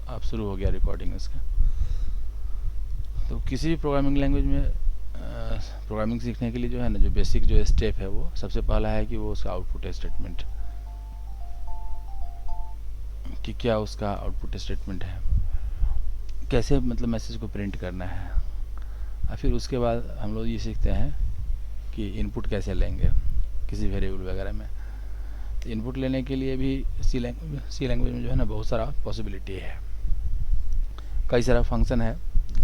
अब शुरू हो गया रिकॉर्डिंग इसका। तो किसी भी प्रोग्रामिंग लैंग्वेज में प्रोग्रामिंग सीखने के लिए जो है ना, जो बेसिक जो स्टेप है वो सबसे पहला है कि वो उसका आउटपुट स्टेटमेंट, कि क्या उसका आउटपुट स्टेटमेंट है, कैसे मतलब मैसेज को प्रिंट करना है। और फिर उसके बाद हम लोग ये सीखते हैं कि इनपुट कैसे लेंगे किसी वेरिएबल वगैरह में। तो इनपुट लेने के लिए भी सी लैंग्वेज में जो है ना बहुत सारा पॉसिबिलिटी है, कई सारा फंक्शन है।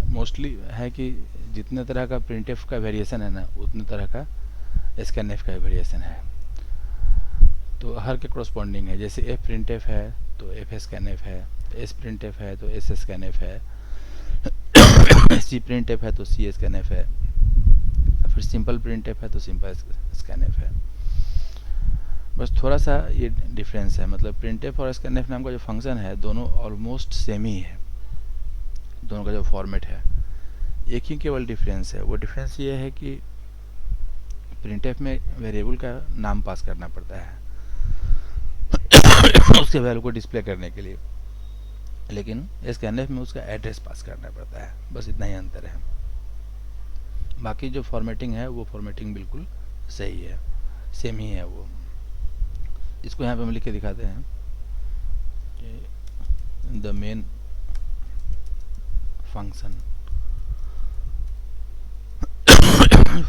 मोस्टली है कि जितने तरह का प्रिंटफ का वेरिएशन है ना, उतने तरह का स्कैनएफ का वेरिएशन है। तो हर के कॉरस्पॉन्डिंग है। जैसे एफ प्रिंटफ है तो एफ स्कैनएफ है, एस प्रिंटफ है तो एस स्कैनएफ है, सी प्रिंटफ है तो सी स्कैनएफ है, फिर सिंपल प्रिंटफ है तो सिंपल स्कैनएफ है। बस थोड़ा सा ये डिफरेंस है, मतलब प्रिंटफ और स्कैनएफ नाम का जो फंक्शन है दोनों ऑलमोस्ट सेम ही है, दोनों का जो फॉर्मेट है। एक ही केवल डिफरेंस है, वो डिफरेंस ये है कि प्रिंटफ में वेरिएबल का नाम पास करना पड़ता है उसके वैल्यू को डिस्प्ले करने के लिए, लेकिन स्कैनएफ में उसका एड्रेस पास करना पड़ता है। बस इतना ही अंतर है। बाकी जो फॉर्मेटिंग है वो फॉर्मेटिंग बिल्कुल सही है, सेम ही है वो। इसको यहाँ पे हम लिख के दिखाते हैं। The main function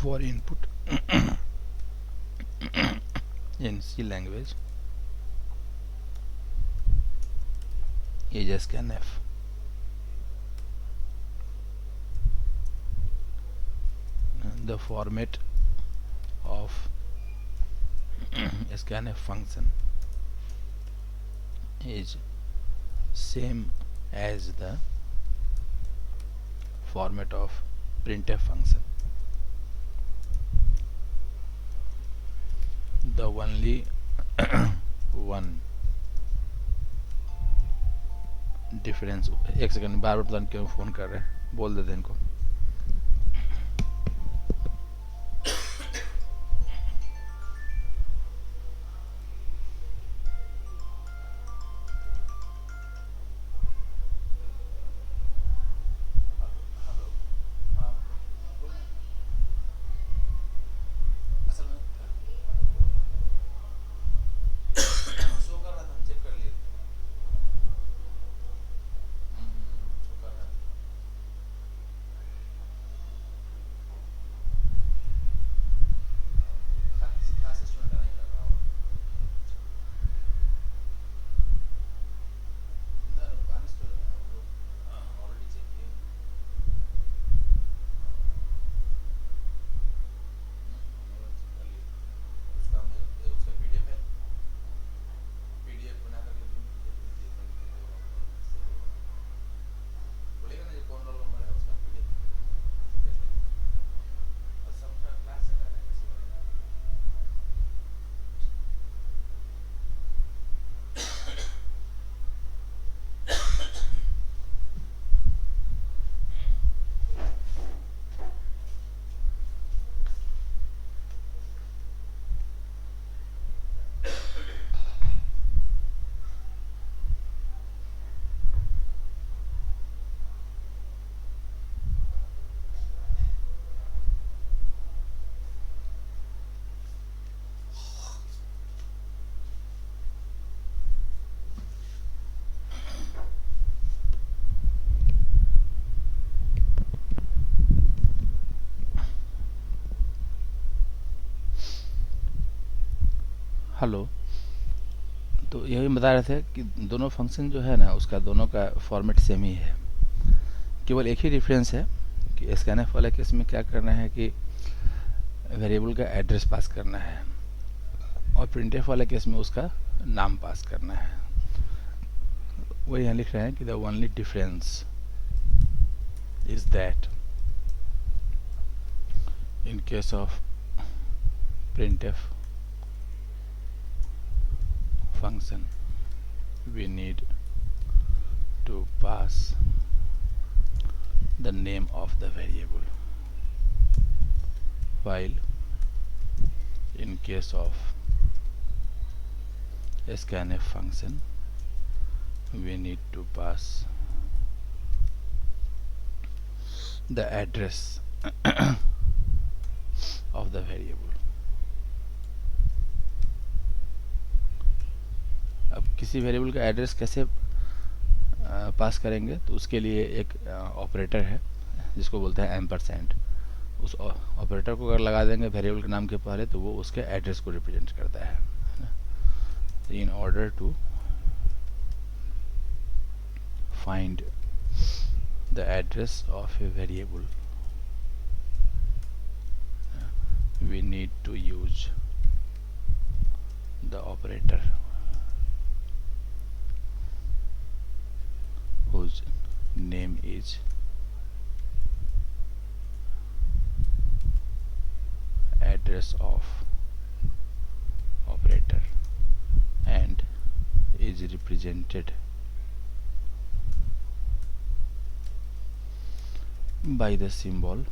for input in C language is scanf. The format of scanf function is same as the format of printf function. The only one difference. एक सेकंड, बार बार पता नहीं क्यों फ़ोन कर रहे हैं, बोल देते हैं इनको। हेलो। तो यही बता रहे थे कि दोनों फंक्शन जो है ना, उसका दोनों का फॉर्मेट सेम ही है। केवल एक ही डिफरेंस है कि स्कैनएफ वाले केस में क्या करना है कि वेरिएबल का एड्रेस पास करना है, और प्रिंटफ वाले केस में उसका नाम पास करना है। वो यहाँ लिख रहे हैं कि the only difference is that in case of printf function we need to pass the name of the variable, while in case of scanf function we need to pass the address of the variable. अब किसी variable का address कैसे पास करेंगे, तो उसके लिए एक operator है जिसको बोलते हैं एम्परसेंड। उस ऑपरेटर को अगर लगा देंगे वेरिएबल के नाम के पहले, तो वो उसके एड्रेस को रिप्रेजेंट करता है ना। In order to find the address of a variable we need to use the operator whose name is address of operator and is represented by the symbol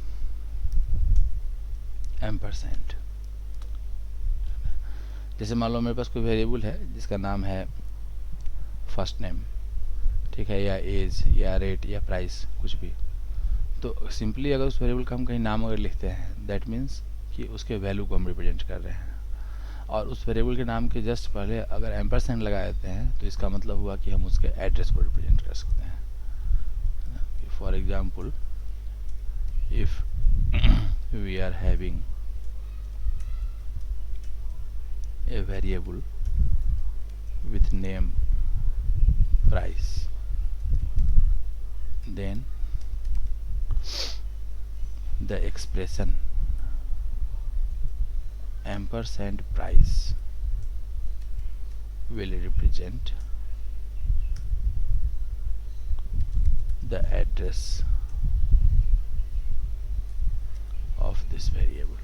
ampersand. जैसे मान लो मेरे पास कोई वेरिएबल है जिसका नाम है फर्स्ट नेम, ठीक है, या एज या रेट या प्राइस कुछ भी, तो सिंपली अगर उस वेरिएबल का हम कहीं नाम अगर लिखते हैं, दैट मीन्स कि उसके वैल्यू को हम रिप्रेजेंट कर रहे हैं। और उस वेरिएबल के नाम के जस्ट पहले अगर एम्परसेंड लगा देते हैं, तो इसका मतलब हुआ कि हम उसके एड्रेस को रिप्रेजेंट कर सकते हैं। For example, if we are having a variable with name price, then the expression ampersand price will represent the address of this variable,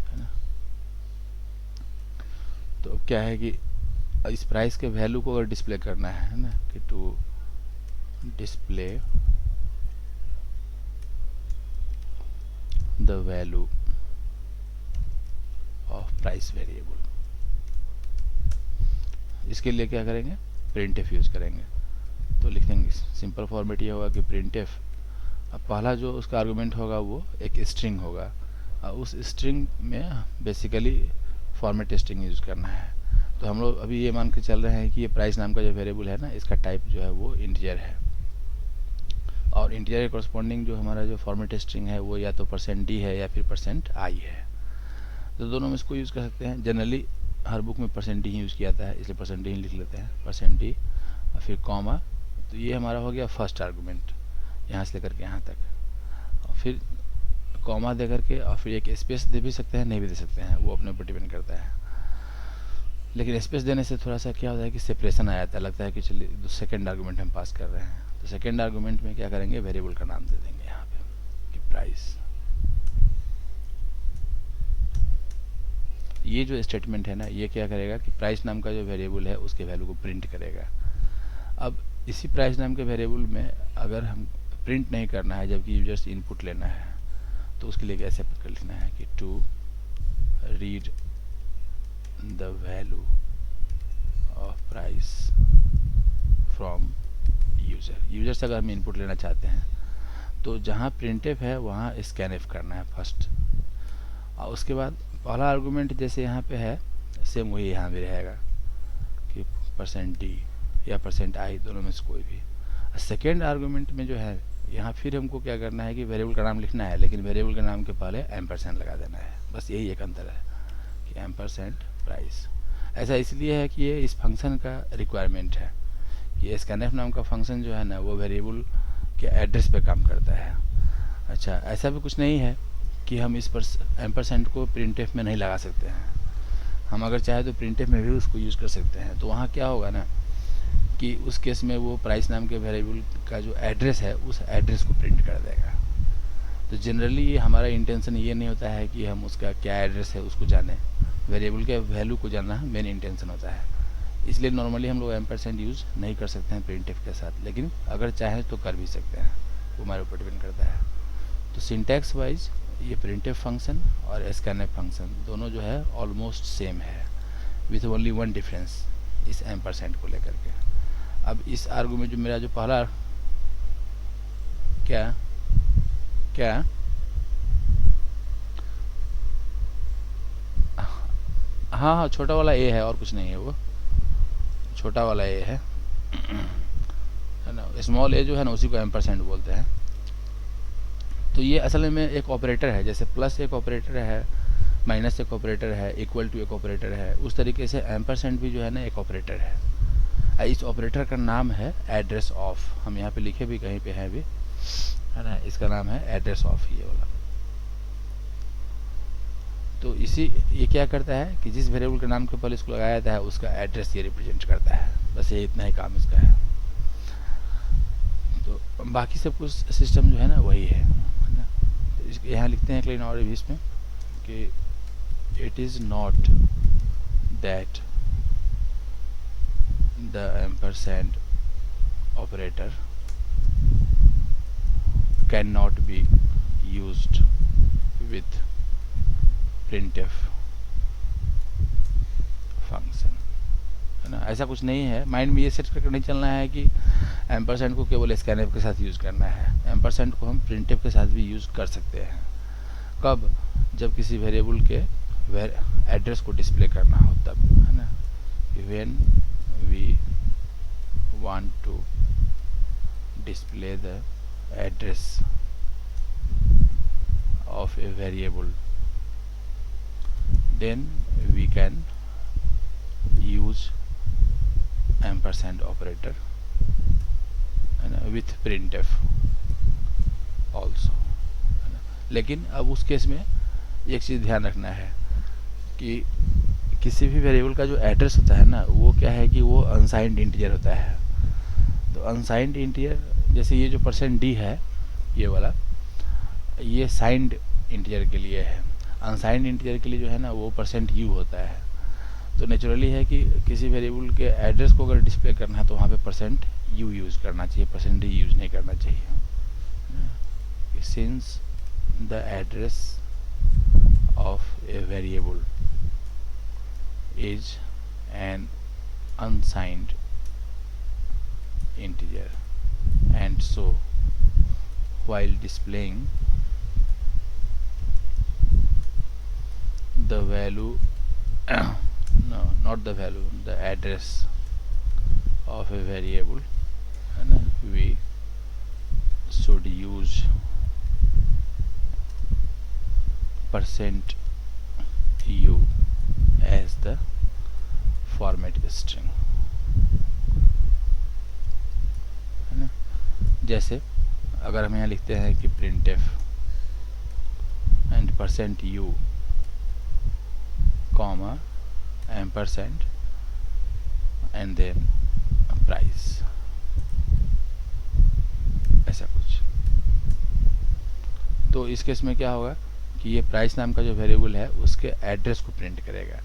है ना। तो अब क्या है कि इस प्राइस के वैल्यू को अगर डिस्प्ले करना है ना, कि to display the value of price variable, इसके लिए क्या करेंगे, प्रिंटफ यूज करेंगे। तो लिख देंगे, सिंपल फॉर्मेट ये होगा कि प्रिंटफ, अब पहला जो उसका आर्गुमेंट होगा वो एक स्ट्रिंग होगा, और उस स्ट्रिंग में बेसिकली फॉर्मेट स्ट्रिंग यूज करना है। तो हम लोग अभी ये मान के चल रहे हैं कि ये प्राइस नाम का जो वेरिएबल है ना, इसका टाइप जो है वो इंटीजर है, और इंटीजर के कॉरस्पॉन्डिंग जो हमारा जो फॉर्मेट स्ट्रिंग है वो या तो %d है या फिर %i है। तो दोनों में इसको यूज़ कर सकते हैं। जनरली हर बुक में %d ही यूज़ किया जाता है, इसलिए %d ही लिख लेते हैं, %d और फिर कॉमा। तो ये हमारा हो गया फर्स्ट आर्गूमेंट, यहाँ से लेकर के यहाँ तक, और फिर कॉमा दे करके, और फिर एक स्पेस दे भी सकते हैं, नहीं भी दे सकते हैं, वो अपने ऊपर डिपेंड करता है। लेकिन स्पेस देने से थोड़ा सा क्या होता है कि सेपरेशन आ जाता है, लगता है कि चलिए सेकंड आर्गूमेंट हम पास कर रहे हैं। तो सेकंड आर्गूमेंट में क्या करेंगे, वेरिएबल का नाम दे देंगे यहाँ पे कि प्राइस। ये जो स्टेटमेंट है ना, ये क्या करेगा कि प्राइस नाम का जो वेरिएबल है उसके वैल्यू को प्रिंट करेगा। अब इसी प्राइस नाम के वेरिएबल में अगर हम प्रिंट नहीं करना है जबकि यूजर्स इनपुट लेना है, तो उसके लिए कैसे कर लिखना है कि to read the value of price from user से अगर हम इनपुट लेना चाहते हैं, तो जहाँ प्रिंटफ है वहाँ स्कैनफ करना है फर्स्ट, और उसके बाद पहला आर्गूमेंट जैसे यहाँ पे है सेम वही यहाँ भी रहेगा कि %d या %i, दोनों में से कोई भी। सेकेंड आर्गूमेंट में जो है यहाँ फिर हमको क्या करना है कि वेरिएबल का नाम लिखना है, लेकिन वेरिएबल के नाम के पहले एम्परसेंड लगा देना है। बस यही एक अंतर है कि एम्परसेंड प्राइस। ऐसा इसलिए है कि ये इस फंक्शन का रिक्वायरमेंट है कि स्कैनफ नाम का फंक्शन जो है ना, वो वेरिएबल के एड्रेस पे काम करता है। अच्छा, ऐसा भी कुछ नहीं है कि हम इस पर एम्परसेंड को प्रिंटफ में नहीं लगा सकते हैं। हम अगर चाहे तो प्रिंटफ में भी उसको यूज़ कर सकते हैं। तो वहाँ क्या होगा ना कि उस केस में वो प्राइस नाम के वेरिएबल का जो एड्रेस है उस एड्रेस को प्रिंट कर देगा। तो जनरली हमारा इंटेंशन ये नहीं होता है कि हम उसका क्या एड्रेस है उसको जानें, वेरिएबल के वैल्यू को जानना मेन इंटेंशन होता है। इसलिए नॉर्मली हम लोग एम्परसेंड यूज़ नहीं कर सकते हैं प्रिंटफ के साथ, लेकिन अगर चाहें तो कर भी सकते हैं, वो हमारे ऊपर डिपेंड करता है। तो सिंटैक्स वाइज ये प्रिंटफ फंक्शन और स्कैनफ फंक्शन दोनों जो है ऑलमोस्ट सेम है, विथ ओनली वन डिफरेंस इस एम्परसेंड को लेकर के। अब इस आर्गुमेंट जो मेरा जो पहला क्या क्या हाँ हाँ, छोटा वाला ए है और कुछ नहीं है, वो छोटा वाला ए है ना। स्मॉल ए जो है ना उसी को एम्परसेंड बोलते हैं। तो ये असल में एक ऑपरेटर है, जैसे प्लस एक ऑपरेटर है, माइनस एक ऑपरेटर है, इक्वल टू एक ऑपरेटर है, उस तरीके से एम्परसेंड भी जो है ना एक ऑपरेटर है। इस ऑपरेटर का नाम है एड्रेस ऑफ, हम यहाँ पे लिखे भी कहीं पे हैं भी, है ना। इसका नाम है एड्रेस ऑफ, ये वाला। तो ये क्या करता है कि जिस वेरिएबल के नाम के ऊपर इसको लगाया जाता है उसका एड्रेस ये रिप्रेजेंट करता है, बस ये इतना ही काम इसका है। तो बाकी सब कुछ सिस्टम जो है ना वही है ना। तो यहाँ लिखते हैं एक लाइन और भी इसमें कि it is not that the ampersand operator can not be used with printf function, है ना। ऐसा कुछ नहीं है, माइंड में ये सेट करके नहीं चलना है कि एम्परसेंड को केवल स्कैनफ के साथ यूज़ करना है। एम्परसेंड को हम printf के साथ भी यूज़ कर सकते हैं। कब? जब किसी वेरिएबल के एड्रेस को डिस्प्ले करना हो तब, है ना। When we want to display the address of a variable, then we can use ampersand operator with printf also, है ना। लेकिन अब उस केस में एक चीज़ ध्यान रखना है कि किसी भी वेरिएबल का जो एड्रेस होता है ना वो क्या है कि वो अनसाइंड इंटीजर होता है। तो अनसाइंड इंटीजर जैसे ये जो %d है ये वाला, ये साइंड इंटीजर के लिए है। अनसाइंड इंटीजर के लिए जो है ना वो %u होता है। तो नेचुरली है कि किसी वेरिएबल के एड्रेस को अगर डिस्प्ले करना है तो वहाँ पे %u यूज़ करना चाहिए, %d यूज़ नहीं करना चाहिए। Since the address of a variable is an unsigned integer and so while displaying the value no, not the value, the address of a variable, and we should use %u as the format string, है ना। जैसे अगर हम यहाँ लिखते हैं कि printf and %u comma ampersand and then price, ऐसा कुछ। तो इस केस में क्या होगा कि ये प्राइस नाम का जो वेरिएबल है उसके एड्रेस को प्रिंट करेगा।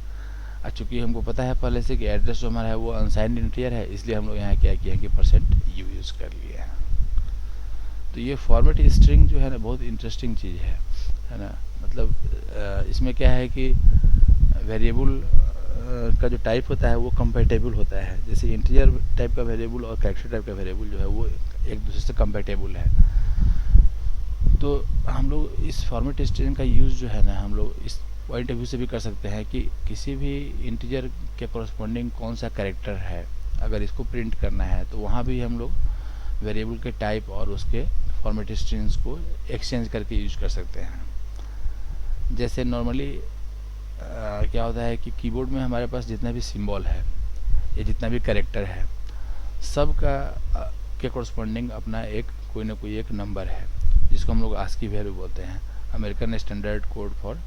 और चूँकि हमको पता है पहले से कि एड्रेस जो हमारा है वो अनसाइंड इंटीजर है, इसलिए हम लोग यहाँ क्या किया कि %u यूज़ कर लिया। तो ये फॉर्मेट स्ट्रिंग जो है ना बहुत इंटरेस्टिंग चीज़ है ना। मतलब इसमें क्या है कि वेरिएबल का जो टाइप होता है वो कंपैटिबल होता है। जैसे इंटीजर टाइप का वेरिएबल और कैरेक्टर टाइप का वेरिएबल जो है वो एक दूसरे से कंपैटिबल है। तो हम लोग इस फॉर्मेट स्ट्रिंग का यूज़ जो है ना हम लोग इस पॉइंट ऑफ व्यू से भी कर सकते हैं कि किसी भी इंटीजर के कॉरस्पॉन्डिंग कौन सा कैरेक्टर है, अगर इसको प्रिंट करना है तो वहाँ भी हम लोग वेरिएबल के टाइप और उसके फॉर्मेट स्ट्रिंग्स को एक्सचेंज करके यूज कर सकते हैं। जैसे नॉर्मली क्या होता है कि कीबोर्ड में हमारे पास जितना भी सिंबल है या जितना भी कैरेक्टर है सब का के कॉरस्पॉन्डिंग अपना एक कोई ना कोई एक नंबर है जिसको हम लोग आस्की वैल्यू बोलते हैं, American standard code for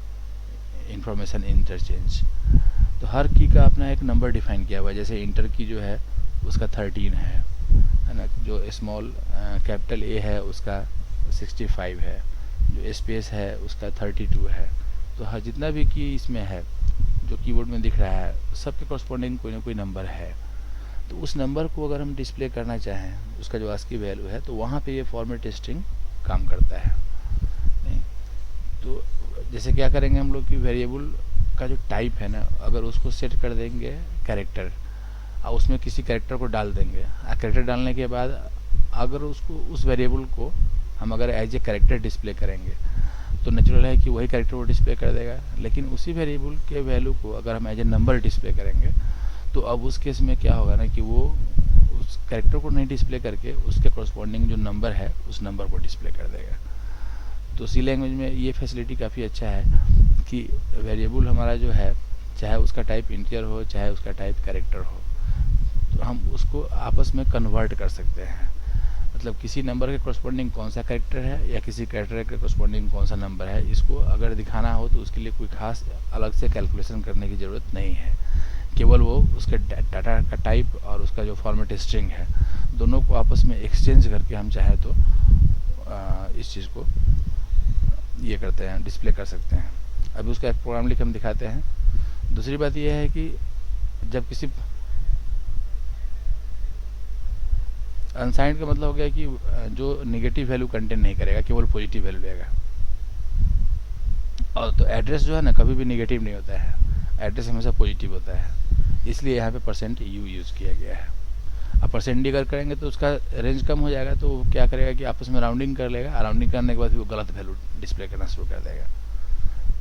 information interchange. तो हर की का अपना एक नंबर डिफाइन किया हुआ है। जैसे इंटर की जो है उसका 13 है ना। जो स्मॉल कैपिटल ए है उसका 65 है, जो स्पेस है उसका 32 है। तो हर जितना भी की इसमें है जो कीबोर्ड में दिख रहा है सबके कॉरस्पॉन्डिंग कोई ना कोई नंबर है। तो उस नंबर को अगर हम डिस्प्ले करना चाहें उसका जो आस्की वैल्यू है तो वहाँ पे ये फॉर्मेट स्ट्रिंग काम करता है। नहीं तो जैसे क्या करेंगे हम लोग कि वेरिएबल का जो टाइप है ना अगर उसको सेट कर देंगे कैरेक्टर उसमें किसी कैरेक्टर को डाल देंगे। कैरेक्टर डालने के बाद अगर उसको उस वेरिएबल को हम अगर एज ए कैरेक्टर डिस्प्ले करेंगे तो नेचुरल है कि वही कैरेक्टर वो डिस्प्ले कर देगा। लेकिन उसी वेरिएबल के वैल्यू को अगर हम एज ए नंबर डिस्प्ले करेंगे तो अब उस केस में क्या होगा ना कि वो उस कैरेक्टर को नहीं डिस्प्ले करके उसके कॉरस्पॉन्डिंग जो नंबर है उस नंबर को डिस्प्ले कर देगा। तो सी लैंग्वेज में ये फैसिलिटी काफ़ी अच्छा है कि वेरिएबल हमारा जो है चाहे उसका टाइप इंटीजर हो चाहे उसका टाइप कैरेक्टर हो तो हम उसको आपस में कन्वर्ट कर सकते हैं। मतलब किसी नंबर के कॉरस्पॉन्डिंग कौन सा कैरेक्टर है या किसी कैरेक्टर के कॉरस्पॉन्डिंग कौन सा नंबर है, इसको अगर दिखाना हो तो उसके लिए कोई खास अलग से कैलकुलेशन करने की ज़रूरत नहीं है। केवल वो उसके डाटा का टाइप और उसका जो फॉर्मेट स्ट्रिंग है दोनों को आपस में एक्सचेंज करके हम चाहें तो इस चीज़ को ये करते हैं, डिस्प्ले कर सकते हैं। अभी उसका एक प्रोग्राम लिख हम दिखाते हैं। दूसरी बात यह है कि जब किसी अनसाइंड का मतलब हो गया कि जो नेगेटिव वैल्यू कंटेन नहीं करेगा, केवल पॉजिटिव वैल्यू लेगा। और तो एड्रेस जो है ना कभी भी नेगेटिव नहीं होता है, एड्रेस हमेशा पॉजिटिव होता है, इसलिए यहाँ पे %u यूज़ किया गया है। अब % अगर करेंगे तो उसका रेंज कम हो जाएगा, तो वो क्या करेगा कि आपस में राउंडिंग कर लेगा, राउंडिंग करने के बाद वो गलत वैल्यू डिस्प्ले करना शुरू कर देगा।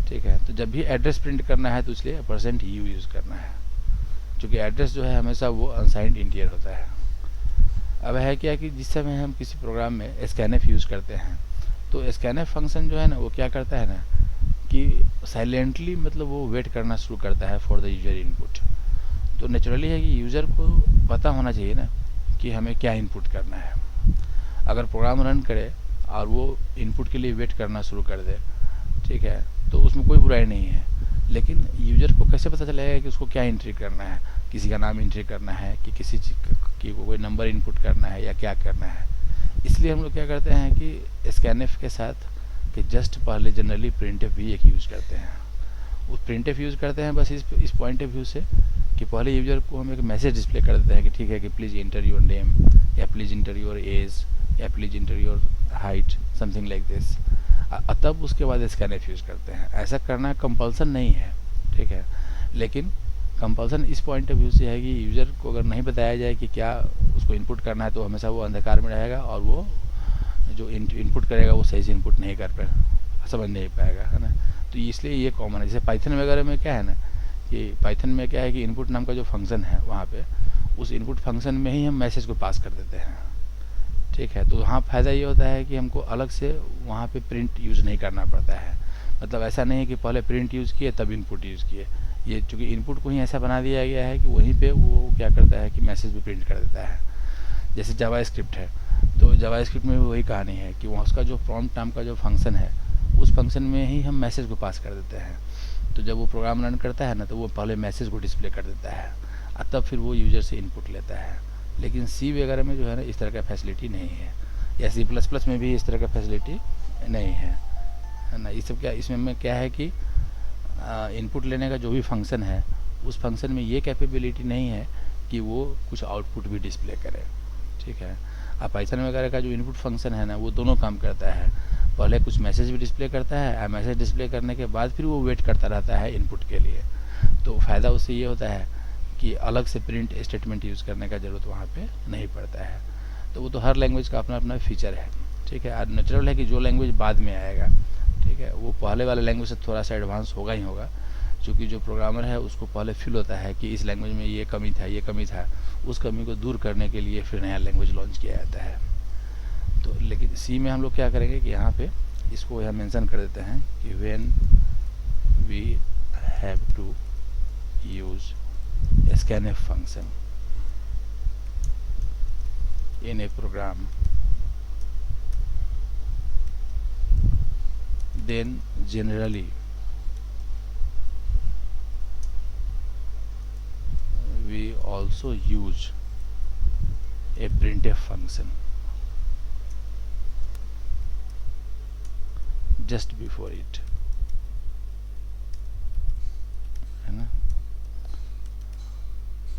ठीक है, तो जब भी एड्रेस प्रिंट करना है तो इसलिए %u यूज़ करना है, क्योंकि एड्रेस जो है हमेशा वो अनसाइंड इंटीजर होता है। अब है क्या कि जिस समय हम किसी प्रोग्राम में स्कैनएफ यूज़ करते हैं तो स्कैनएफ फंक्शन जो है ना वो क्या करता है ना कि साइलेंटली मतलब वो वेट करना शुरू करता है फॉर द यूजर इनपुट। तो नेचुरली है कि यूज़र को पता होना चाहिए ना कि हमें क्या इनपुट करना है। अगर प्रोग्राम रन करे और वो इनपुट के लिए वेट करना शुरू कर दे, ठीक है, तो उसमें कोई बुराई नहीं है। लेकिन यूज़र को कैसे पता चलेगा कि उसको क्या एंट्री करना है, किसी का नाम एंट्री करना है कि किसी की कोई नंबर इनपुट करना है या क्या करना है। इसलिए हम लोग क्या करते हैं कि स्कैनएफ के साथ कि जस्ट पहले जनरली प्रिंटएफ भी एक यूज़ करते हैं। वो प्रिंटएफ यूज़ करते हैं बस इस पॉइंट ऑफ व्यू से कि पहले यूज़र को हम एक मैसेज डिस्प्ले कर देते हैं कि ठीक है कि प्लीज़ इंटर योर नेम या प्लीज़ इंटर योर एज या please enter your height, something like this. तब उसके बाद स्कैनएफ यूज़ करते हैं। ऐसा करना कंपल्सन नहीं है, ठीक है, लेकिन कंपल्सन इस पॉइंट ऑफ व्यू से है कि यूज़र को अगर नहीं बताया जाए कि क्या उसको इनपुट करना है तो हमेशा वो अंधकार में रहेगा और वो जो इनपुट करेगा वो सही से इनपुट नहीं कर पाएगा, समझ नहीं पाएगा, है ना। तो इसलिए ये कॉमन है। जैसे पाइथन वगैरह में क्या है ना कि पाइथन में क्या है कि इनपुट नाम का जो फंक्शन है वहाँ पे उस इनपुट फंक्शन में ही हम मैसेज को पास कर देते हैं। ठीक है, तो वहाँ फ़ायदा ये होता है कि हमको अलग से वहाँ पे प्रिंट यूज़ नहीं करना पड़ता है। मतलब ऐसा नहीं है कि पहले प्रिंट यूज़ किए तब इनपुट यूज़ किए। ये चूँकि इनपुट को ही ऐसा बना दिया गया है कि वहीं पे वो क्या करता है कि मैसेज भी प्रिंट कर देता है। जैसे जावास्क्रिप्ट है तो जावास्क्रिप्ट में भी वही कहानी है कि वहाँ उसका जो प्रॉम्प्ट नाम का जो फंक्शन है उस फंक्शन में ही हम मैसेज को पास कर देते हैं। तो जब वो प्रोग्राम रन करता है ना तो वो पहले मैसेज को डिस्प्ले कर देता है और तब फिर वो यूज़र से इनपुट लेता है। लेकिन सी वगैरह में जो है ना इस तरह का फैसिलिटी नहीं है, या C++ में भी इस तरह का फैसिलिटी नहीं है ना। ये सब क्या इसमें क्या है कि इनपुट लेने का जो भी फंक्शन है उस फंक्शन में ये कैपेबिलिटी नहीं है कि वो कुछ आउटपुट भी डिस्प्ले करे। ठीक है, अब पाइथन वगैरह का जो इनपुट फंक्शन है ना वो दोनों काम करता है, पहले कुछ मैसेज भी डिस्प्ले करता है और मैसेज डिस्प्ले करने के बाद फिर वो वेट करता रहता है इनपुट के लिए। तो फ़ायदा उससे ये होता है कि अलग से प्रिंट स्टेटमेंट यूज़ करने का ज़रूरत वहाँ पे नहीं पड़ता है। तो वो तो हर लैंग्वेज का अपना अपना फीचर है। ठीक है, और नेचुरल है कि जो लैंग्वेज बाद में आएगा, ठीक है, वो पहले वाले लैंग्वेज से थोड़ा सा एडवांस होगा ही होगा, क्योंकि जो प्रोग्रामर है उसको पहले फील होता है कि इस लैंग्वेज में ये कमी था, ये कमी था, उस कमी को दूर करने के लिए फिर नया लैंग्वेज लॉन्च किया जाता है। तो लेकिन सी में हम लोग क्या करेंगे कि यहाँ पे इसको यहाँ मेंशन कर देते हैं कि when we have to use scanf function in a program, then generally we also use a printf function just before it, है ना।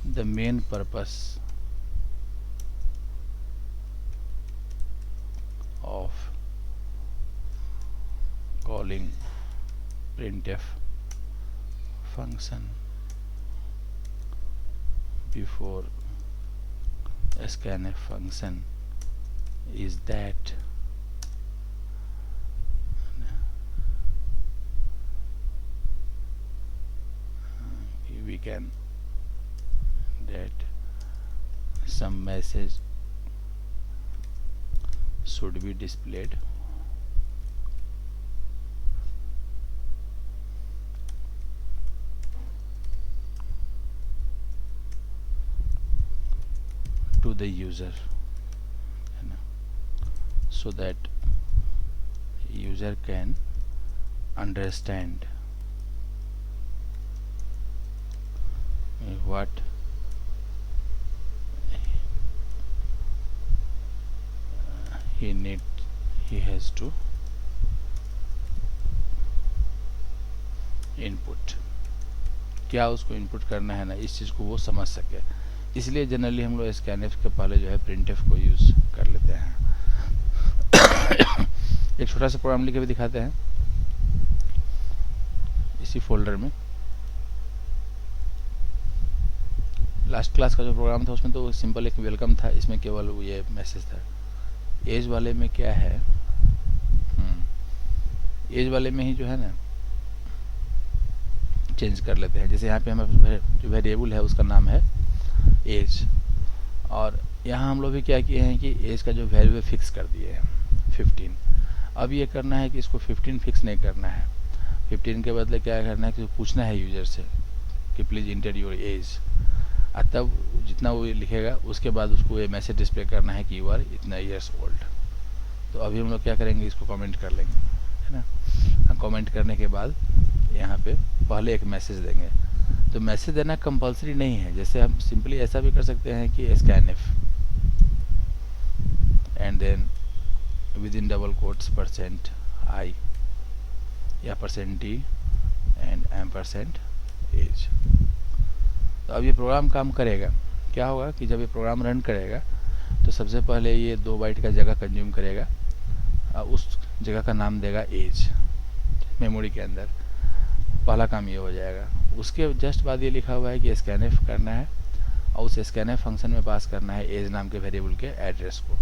The main purpose of calling printf function before scanf function is that we can that some message should be displayed to the user, so that user can understand what he has to input, क्या उसको input करना है ना, इस चीज़ को वो समझ सके। इसलिए जनरली हम लोग स्कैनफ के पहले जो है प्रिंटफ को यूज़ कर लेते हैं। एक छोटा सा प्रोग्राम लिख के भी दिखाते हैं इसी फोल्डर में। लास्ट क्लास का जो प्रोग्राम था उसमें तो सिंपल एक वेलकम था, इसमें केवल ये मैसेज था। एज वाले में क्या है, एज वाले में ही जो है ना चेंज कर लेते हैं। जैसे यहाँ पे हमारे जो वेरिएबल है उसका नाम है एज, और यहाँ हम लोग भी क्या किए हैं कि एज का जो वैल्यू फिक्स कर दिए हैं 15। अब ये करना है कि इसको 15 फिक्स नहीं करना है, 15 के बदले क्या करना है कि पूछना है यूजर से कि प्लीज़ इंटर योर एज, और तब जितना वो लिखेगा उसके बाद उसको ये मैसेज डिस्प्ले करना है कि यू आर इतना ईयर्स ओल्ड। तो अभी हम लोग क्या करेंगे, इसको कमेंट कर लेंगे, है ना। कमेंट करने के बाद यहाँ पे पहले एक मैसेज देंगे। तो मैसेज देना कंपलसरी नहीं है, जैसे हम सिंपली ऐसा भी कर सकते हैं कि scanf and then within double quotes %i या %d एंड %एज। तो अब ये प्रोग्राम काम करेगा। क्या होगा कि जब ये प्रोग्राम रन करेगा तो सबसे पहले ये 2 बाइट का जगह कंज्यूम करेगा, उस जगह का नाम देगा एज मेमोरी के अंदर। पहला काम ये हो जाएगा। उसके जस्ट बाद ये लिखा हुआ है कि स्कैनफ करना है और उस स्कैनफ फंक्शन में पास करना है एज नाम के वेरिएबल के एड्रेस को।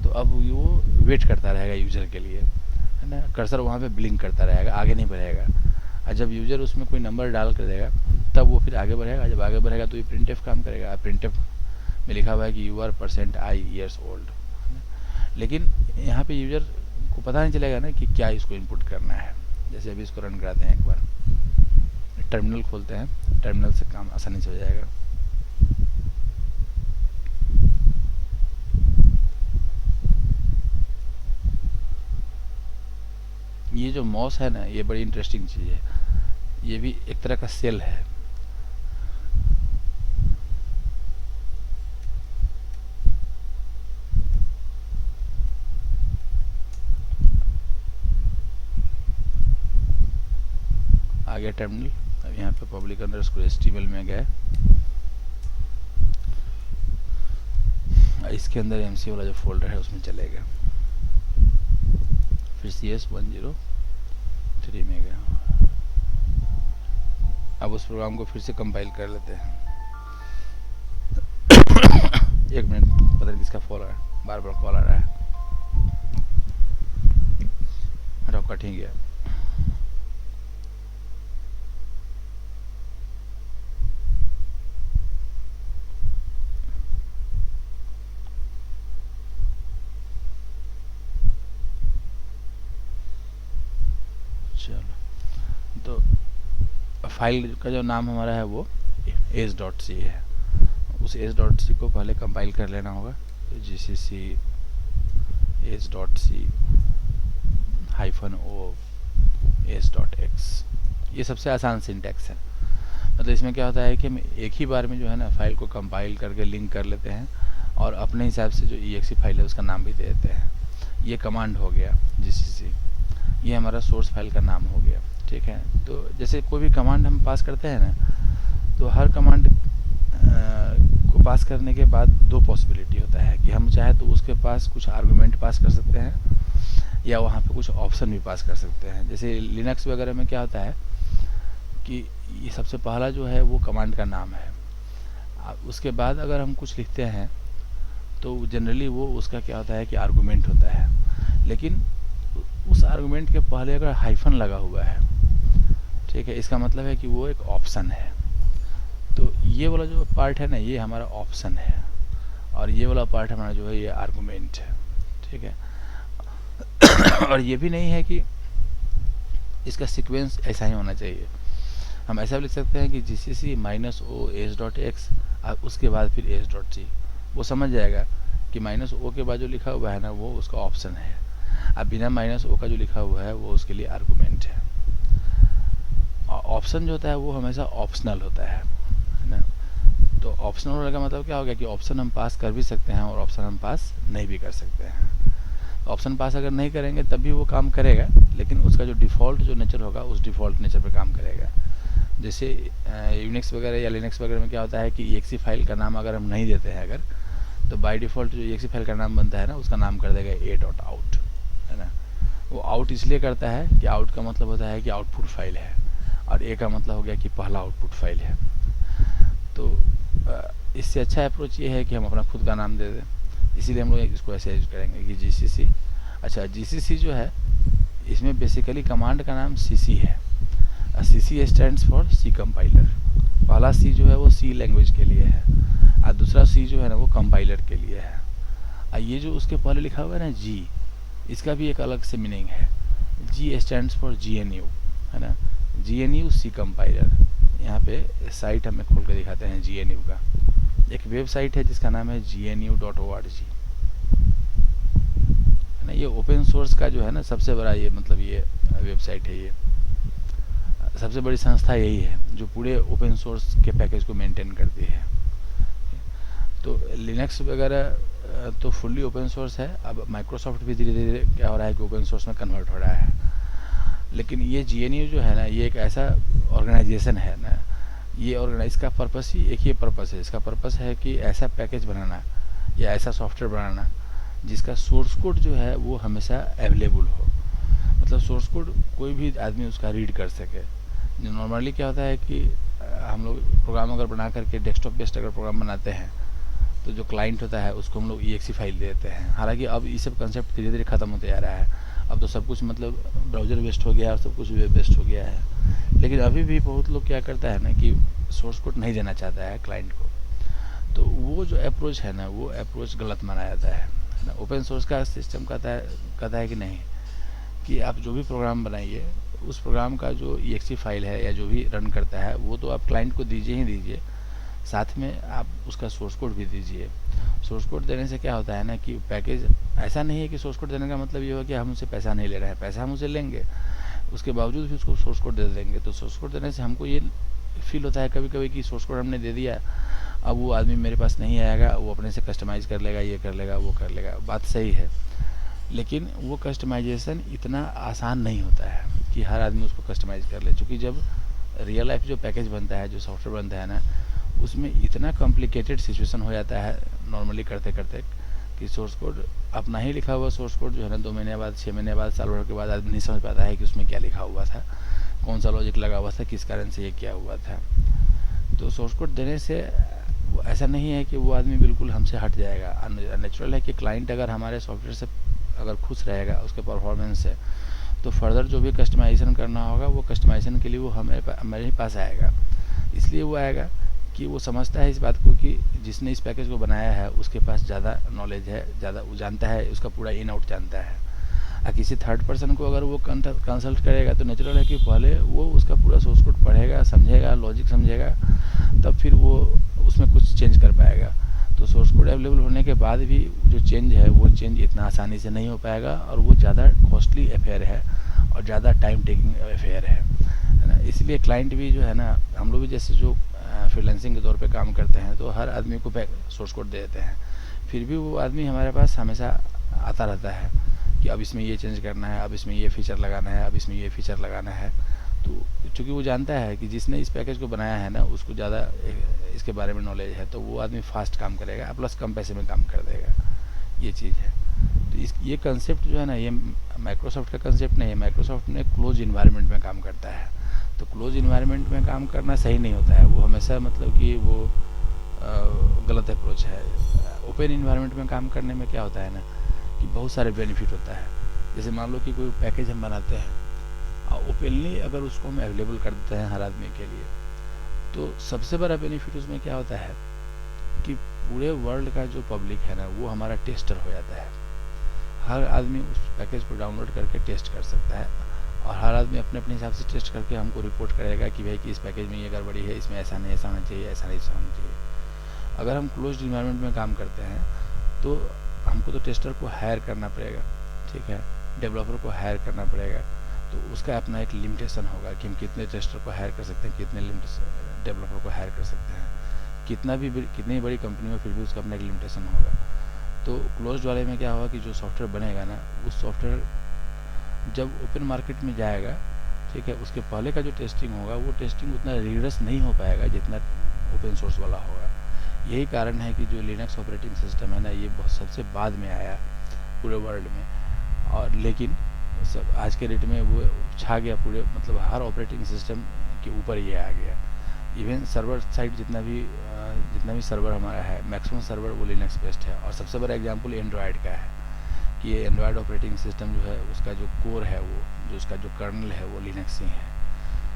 तो अब वो वेट करता रहेगा यूज़र के लिए, है ना। कर्सर वहाँ पे ब्लिंक करता रहेगा, आगे नहीं बढ़ेगा। और जब यूज़र उसमें कोई नंबर डाल कर देगा तब वो फिर आगे बढ़ेगा। जब आगे बढ़ेगा तो ये प्रिंटफ काम करेगा। प्रिंटफ में लिखा हुआ है कि you are %i years old, लेकिन यहाँ पे यूज़र को पता नहीं चलेगा ना कि क्या इसको इनपुट करना है। जैसे अभी इसको रन कराते हैं, एक बार टर्मिनल खोलते हैं, टर्मिनल से काम आसानी से हो जाएगा। ये जो मॉस है ना, ये बड़ी इंटरेस्टिंग चीज़ है। ये भी एक तरह का सेल है। आगे टर्मिनल, अब यहाँ पे पब्लिक अंडरस्कोर HTML में गए, इसके अंदर MC वाला जो फोल्डर है उसमें चलेगा, फिर CS103 में गया। अब उस प्रोग्राम को फिर से कंपाइल कर लेते हैं। 1 मिनट, पता नहीं किसका फोन आ रहा है, बार बार कॉल आ रहा है। हटाओ, कट ही गया। तो फाइल का जो नाम हमारा है वो ace.c है। उस ace.c को पहले कंपाइल कर लेना होगा। तो gcc ace.c -o ace.x, ये सबसे आसान सिंटैक्स है। मतलब इसमें क्या होता है कि हम एक ही बार में जो है ना फाइल को कंपाइल करके लिंक कर लेते हैं और अपने हिसाब से जो exe फाइल है उसका नाम भी दे देते हैं। ये कमांड हो गया gcc, ये हमारा सोर्स फाइल का नाम हो गया, ठीक है। तो जैसे कोई भी कमांड हम पास करते हैं ना, तो हर कमांड को पास करने के बाद 2 पॉसिबिलिटी होता है कि हम चाहे तो उसके पास कुछ आर्गुमेंट पास कर सकते हैं या वहाँ पे कुछ ऑप्शन भी पास कर सकते हैं। जैसे लिनक्स वगैरह में क्या होता है कि ये सबसे पहला जो है वो कमांड का नाम है, उसके बाद अगर हम कुछ लिखते हैं तो जनरली वो उसका क्या होता है कि आर्गुमेंट होता है, लेकिन उस आर्गुमेंट के पहले अगर हाइफन लगा हुआ है, ठीक है, इसका मतलब है कि वो एक ऑप्शन है। तो ये वाला जो पार्ट है ना, ये हमारा ऑप्शन है, और ये वाला पार्ट हमारा जो है ये आर्गुमेंट है, ठीक है। और ये भी नहीं है कि इसका सीक्वेंस ऐसा ही होना चाहिए। हम ऐसा भी लिख सकते हैं कि GCC minus O S dot X, उसके बाद फिर एस डॉट सी। वो समझ जाएगा कि माइनस ओ के बाद जो लिखा हुआ है ना वो उसका ऑप्शन है, अब बिना माइनस ओ का जो लिखा हुआ है वो उसके लिए आर्गुमेंट है। ऑप्शन जो होता है वो हमेशा ऑप्शनल होता है ना। तो ऑप्शनल होने का मतलब क्या हो गया कि ऑप्शन हम पास कर भी सकते हैं और ऑप्शन हम पास नहीं भी कर सकते हैं। ऑप्शन पास अगर नहीं करेंगे तब भी वो काम करेगा, लेकिन उसका जो डिफ़ॉल्ट जो नेचर होगा उस डिफ़ॉल्ट नेचर पर काम करेगा। जैसे यूनिक्स वगैरह या लिनक्स वगैरह में क्या होता है कि एक्सी फाइल का नाम अगर हम नहीं देते हैं अगर, तो बाय डिफ़ॉल्ट जो एक्सी फाइल का नाम बनता है ना उसका नाम कर देगा ए डॉट आउट, है ना। वो आउट इसलिए करता है कि आउट का मतलब होता है कि आउटपुट फाइल है, और ए का मतलब हो गया कि पहला आउटपुट फाइल है। तो इससे अच्छा अप्रोच ये है कि हम अपना खुद का नाम दे दें, इसीलिए हम लोग इसको ऐसे यूज करेंगे कि जीसीसी। अच्छा, जीसीसी जो है इसमें बेसिकली कमांड का नाम सीसी है। CC stands for C compiler. पहला सी जो है वो सी लैंग्वेज के लिए है, और दूसरा सी जो है ना वो कंपाइलर के लिए है। और ये जो उसके पहले लिखा हुआ है ना जी, इसका भी एक अलग से मीनिंग है। जी स्टैंड्स फॉर GNU, है ना, GNU सी कंपाइलर। यहाँ पे साइट हमें खोल कर दिखाते हैं GNU का। एक वेबसाइट है जिसका नाम है gnu.org, है ना। ये ओपन सोर्स का जो है ना सबसे बड़ा ये मतलब ये वेबसाइट है, ये सबसे बड़ी संस्था यही है जो पूरे ओपन सोर्स के पैकेज को मेंटेन करती है। तो लिनक्स वगैरह तो फुल्ली ओपन सोर्स है। अब माइक्रोसॉफ्ट भी धीरे धीरे क्या हो रहा है कि ओपन सोर्स में कन्वर्ट हो रहा है। लेकिन ये GNU जो है ना ये एक ऐसा ऑर्गेनाइजेशन है ना, ये ऑर्गेनाइज का पर्पस ही एक ही पर्पस है। इसका पर्पस है कि ऐसा पैकेज बनाना या ऐसा सॉफ्टवेयर बनाना जिसका सोर्स कोड जो है वो हमेशा अवेलेबल हो, मतलब सोर्स कोड कोई भी आदमी उसका रीड कर सके। नॉर्मली क्या होता है कि हम लोग प्रोग्राम अगर बना करके डेस्कटॉप बेस्ड अगर प्रोग्राम बनाते हैं तो जो क्लाइंट होता है उसको हम लोग EXE फाइल देते हैं। हालांकि अब ये सब कंसेप्ट धीरे धीरे ख़त्म होते जा रहा है। अब तो सब कुछ मतलब ब्राउज़र बेस्ड हो गया और सब कुछ वेब बेस्ड हो गया है। लेकिन अभी भी बहुत लोग क्या करता है ना कि सोर्स कोड नहीं देना चाहता है क्लाइंट को। तो वो जो अप्रोच है ना वो अप्रोच गलत माना जाता है ना। ओपन सोर्स का सिस्टम कहता है कि नहीं, कि आप जो भी प्रोग्राम बनाइए उस प्रोग्राम का जो EXE फाइल है या जो भी रन करता है वो तो आप क्लाइंट को दीजिए ही दीजिए, साथ में आप उसका सोर्स कोड भी दीजिए। सोर्स कोड देने से क्या होता है ना कि पैकेज ऐसा नहीं है कि सोर्स कोड देने का मतलब ये हो कि हम उससे पैसा नहीं ले रहे हैं, पैसा हम उसे लेंगे, उसके बावजूद भी उसको सोर्स कोड दे देंगे। तो सोर्स कोड देने से हमको ये फील होता है कभी कभी कि सोर्स कोड हमने दे दिया, अब वो आदमी मेरे पास नहीं आएगा, वो अपने से कस्टमाइज़ कर लेगा, ये कर लेगा, वो कर लेगा। बात सही है, लेकिन वो कस्टमाइजेशन इतना आसान नहीं होता है कि हर आदमी उसको कस्टमाइज़ कर ले। क्योंकि जब रियल लाइफ जो पैकेज बनता है, जो सॉफ्टवेयर बनता है ना, उसमें इतना कॉम्प्लिकेटेड सिचुएशन हो जाता है नॉर्मली करते करते कि सोर्स कोड अपना ही लिखा हुआ सोर्स कोड जो है ना 2 महीने बाद, 6 महीने बाद, साल भर के बाद आदमी नहीं समझ पाता है कि उसमें क्या लिखा हुआ था, कौन सा लॉजिक लगा हुआ था, किस कारण से ये किया हुआ था। तो सोर्स कोड देने से ऐसा नहीं है कि वो आदमी बिल्कुल हमसे हट जाएगा। नेचुरल है कि क्लाइंट अगर हमारे सॉफ्टवेयर से अगर खुश रहेगा उसके परफॉर्मेंस से, तो फर्दर जो भी कस्टमाइजेशन करना होगा वो कस्टमाइजेशन के लिए वो हमारे ही पास आएगा। इसलिए वो आएगा कि वो समझता है इस बात को कि जिसने इस पैकेज को बनाया है उसके पास ज़्यादा नॉलेज है, ज़्यादा वो जानता है, उसका पूरा इन आउट जानता है। और किसी थर्ड पर्सन को अगर वो कंसल्ट करेगा तो नेचुरल है कि पहले वो उसका पूरा सोर्स कोड पढ़ेगा, समझेगा, लॉजिक समझेगा, तब फिर वो उसमें कुछ चेंज कर पाएगा। तो सोर्स कोड अवेलेबल होने के बाद भी जो चेंज है वो चेंज इतना आसानी से नहीं हो पाएगा, और वो ज़्यादा कॉस्टली अफेयर है और ज़्यादा टाइम टेकिंग अफेयर है ना। इसलिए क्लाइंट भी जो है ना, हम लोग भी जैसे जो फ्रीलांसिंग के तौर पे काम करते हैं तो हर आदमी को सोर्स कोड दे देते हैं, फिर भी वो आदमी हमारे पास हमेशा आता रहता है कि अब इसमें ये चेंज करना है, अब इसमें ये फीचर लगाना है, अब इसमें ये फीचर लगाना है। तो चूँकि वो जानता है कि जिसने इस पैकेज को बनाया है ना उसको ज़्यादा इसके बारे में नॉलेज है, तो वो आदमी फास्ट काम करेगा प्लस कम पैसे में काम कर देगा। ये चीज़ है। तो ये कंसेप्ट जो है ना ये माइक्रोसॉफ्ट का कंसेप्ट नहीं है। माइक्रोसॉफ्ट में क्लोज इन्वायरमेंट में काम करता है, तो क्लोज इन्वायरमेंट में काम करना सही नहीं होता है। वो हमेशा मतलब कि वो गलत अप्रोच है। ओपन इन्वायरमेंट में काम करने में क्या होता है ना कि बहुत सारे बेनिफिट होता है। जैसे मान लो कि कोई पैकेज हम बनाते हैं और ओपनली अगर उसको हम अवेलेबल कर देते हैं हर आदमी के लिए, तो सबसे बड़ा बेनिफिट उसमें क्या होता है कि पूरे वर्ल्ड का जो पब्लिक है ना वो हमारा टेस्टर हो जाता है। हर आदमी उस पैकेज को डाउनलोड करके टेस्ट कर सकता है और हर आदमी अपने अपने हिसाब से टेस्ट करके हमको रिपोर्ट करेगा कि भाई कि इस पैकेज में ये गड़बड़ी है, इसमें ऐसा नहीं, ऐसा होना चाहिए, ऐसा नहीं होना चाहिए। अगर हम क्लोज्ड इन्वायरमेंट में काम करते हैं तो हमको तो टेस्टर को हायर करना पड़ेगा, ठीक है, डेवलपर को हायर करना पड़ेगा, तो उसका अपना एक लिमिटेशन होगा कि हम कितने टेस्टर को हायर कर सकते हैं, कितने डेवलपर को हायर कर सकते हैं। कितनी बड़ी कंपनी में फिर भी उसका अपना एक लिमिटेशन होगा। तो क्लोज्ड वाले में क्या होगा कि जो सॉफ्टवेयर बनेगा ना, उस सॉफ्टवेयर जब ओपन मार्केट में जाएगा, ठीक है, उसके पहले का जो टेस्टिंग होगा वो टेस्टिंग उतना रिगरस नहीं हो पाएगा जितना ओपन सोर्स वाला होगा। यही कारण है कि जो लिनक्स ऑपरेटिंग सिस्टम है ना, ये बहुत सबसे बाद में आया पूरे वर्ल्ड में, और लेकिन सब आज के डेट में वो छा गया पूरे, मतलब हर ऑपरेटिंग सिस्टम के ऊपर ये आ गया। इवन सर्वर साइड जितना भी सर्वर हमारा है, मैक्सिमम सर्वर वो लिनक्स बेस्ड है। और सबसे बड़ा एग्जांपल एंड्रॉयड का है कि ये एंड्रॉयड ऑपरेटिंग सिस्टम जो है उसका जो कोर है, वो जो उसका जो कर्नल है वो लिनक्स ही है।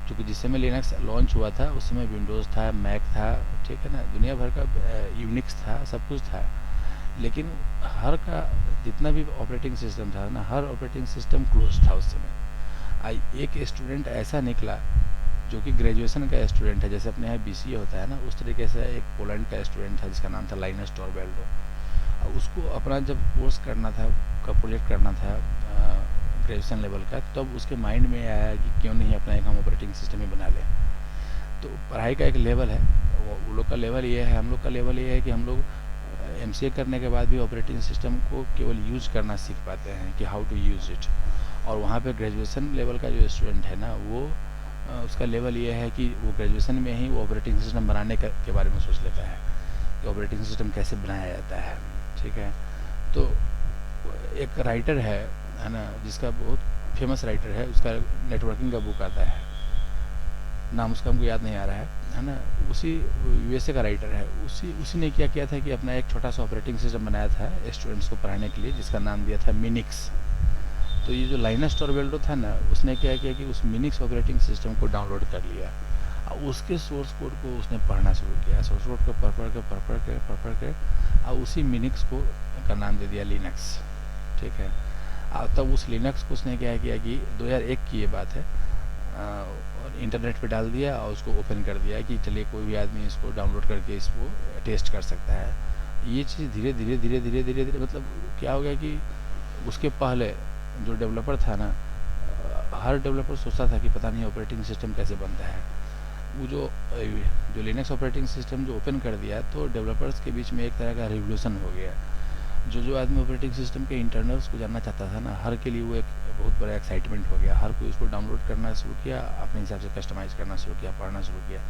क्योंकि जिस समय लिनक्स लॉन्च हुआ था उस समय विंडोज़ था, मैक था, ठीक है ना, दुनिया भर का यूनिक्स था, सब कुछ था, लेकिन हर का जितना भी ऑपरेटिंग सिस्टम था ना, हर ऑपरेटिंग सिस्टम क्लोज था उस समय। एक स्टूडेंट ऐसा निकला जो कि ग्रेजुएशन का स्टूडेंट है, जैसे अपने यहाँ BCA होता है ना, उस तरीके से एक पोलैंड का स्टूडेंट था जिसका नाम था लाइनस टॉरवेल्डो। उसको अपना जब कोर्स करना था, प्रोजेक्ट करना था ग्रेजुएशन लेवल का, तब उसके माइंड में आया कि क्यों नहीं अपना एक हम ऑपरेटिंग सिस्टम ही बना लें। तो पढ़ाई का एक लेवल है, वो लोग का लेवल ये है, हम लोग का लेवल ये है कि हम लोग MCA करने के बाद भी ऑपरेटिंग सिस्टम को केवल यूज करना सीख पाते हैं कि हाउ टू यूज इट। और वहाँ पे ग्रेजुएशन लेवल का जो स्टूडेंट है ना, वो उसका लेवल ये है कि वो ग्रेजुएशन में ही वो ऑपरेटिंग सिस्टम बनाने के बारे में सोच लेता है कि ऑपरेटिंग सिस्टम कैसे बनाया जाता है, ठीक है। तो एक राइटर है ना, जिसका बहुत फेमस राइटर है, उसका नेटवर्किंग का बुक आता है, नाम उसका हमको याद नहीं आ रहा है ना, उसी USA का राइटर है। उसी ने क्या किया था कि अपना एक छोटा सा ऑपरेटिंग सिस्टम बनाया था स्टूडेंट्स को पढ़ाने के लिए, जिसका नाम दिया था मिनिक्स। तो ये जो लाइनस टॉरवेल्डो था ना, उसने क्या किया कि उस मिनिक्स ऑपरेटिंग सिस्टम को डाउनलोड कर लिया और उसके सोर्स कोड को उसने पढ़ना शुरू किया। सोर्स कोड को पढ़ के और उसी मिनिक्स को का नाम दे दिया लिनक्स, ठीक है। और तब उस लिनक्स को उसने क्या किया कि 2001 की ये बात है, इंटरनेट पे डाल दिया और उसको ओपन कर दिया कि चलिए कोई भी आदमी इसको डाउनलोड करके इसको टेस्ट कर सकता है। ये चीज़ धीरे धीरे मतलब क्या हो गया कि उसके पहले जो डेवलपर था ना, हर डेवलपर सोचता था कि पता नहीं ऑपरेटिंग सिस्टम कैसे बनता है। वो जो लिनक्स ऑपरेटिंग सिस्टम जो ओपन कर दिया, तो डेवलपर्स के बीच में एक तरह का रिवोल्यूशन हो गया। जो आदमी ऑपरेटिंग सिस्टम के इंटरनल्स को जानना चाहता था ना, हर के लिए वो एक बहुत बड़ा एक्साइटमेंट हो गया। हर कोई उसको डाउनलोड करना शुरू किया, अपने हिसाब से कस्टमाइज़ करना शुरू किया, पढ़ना शुरू किया।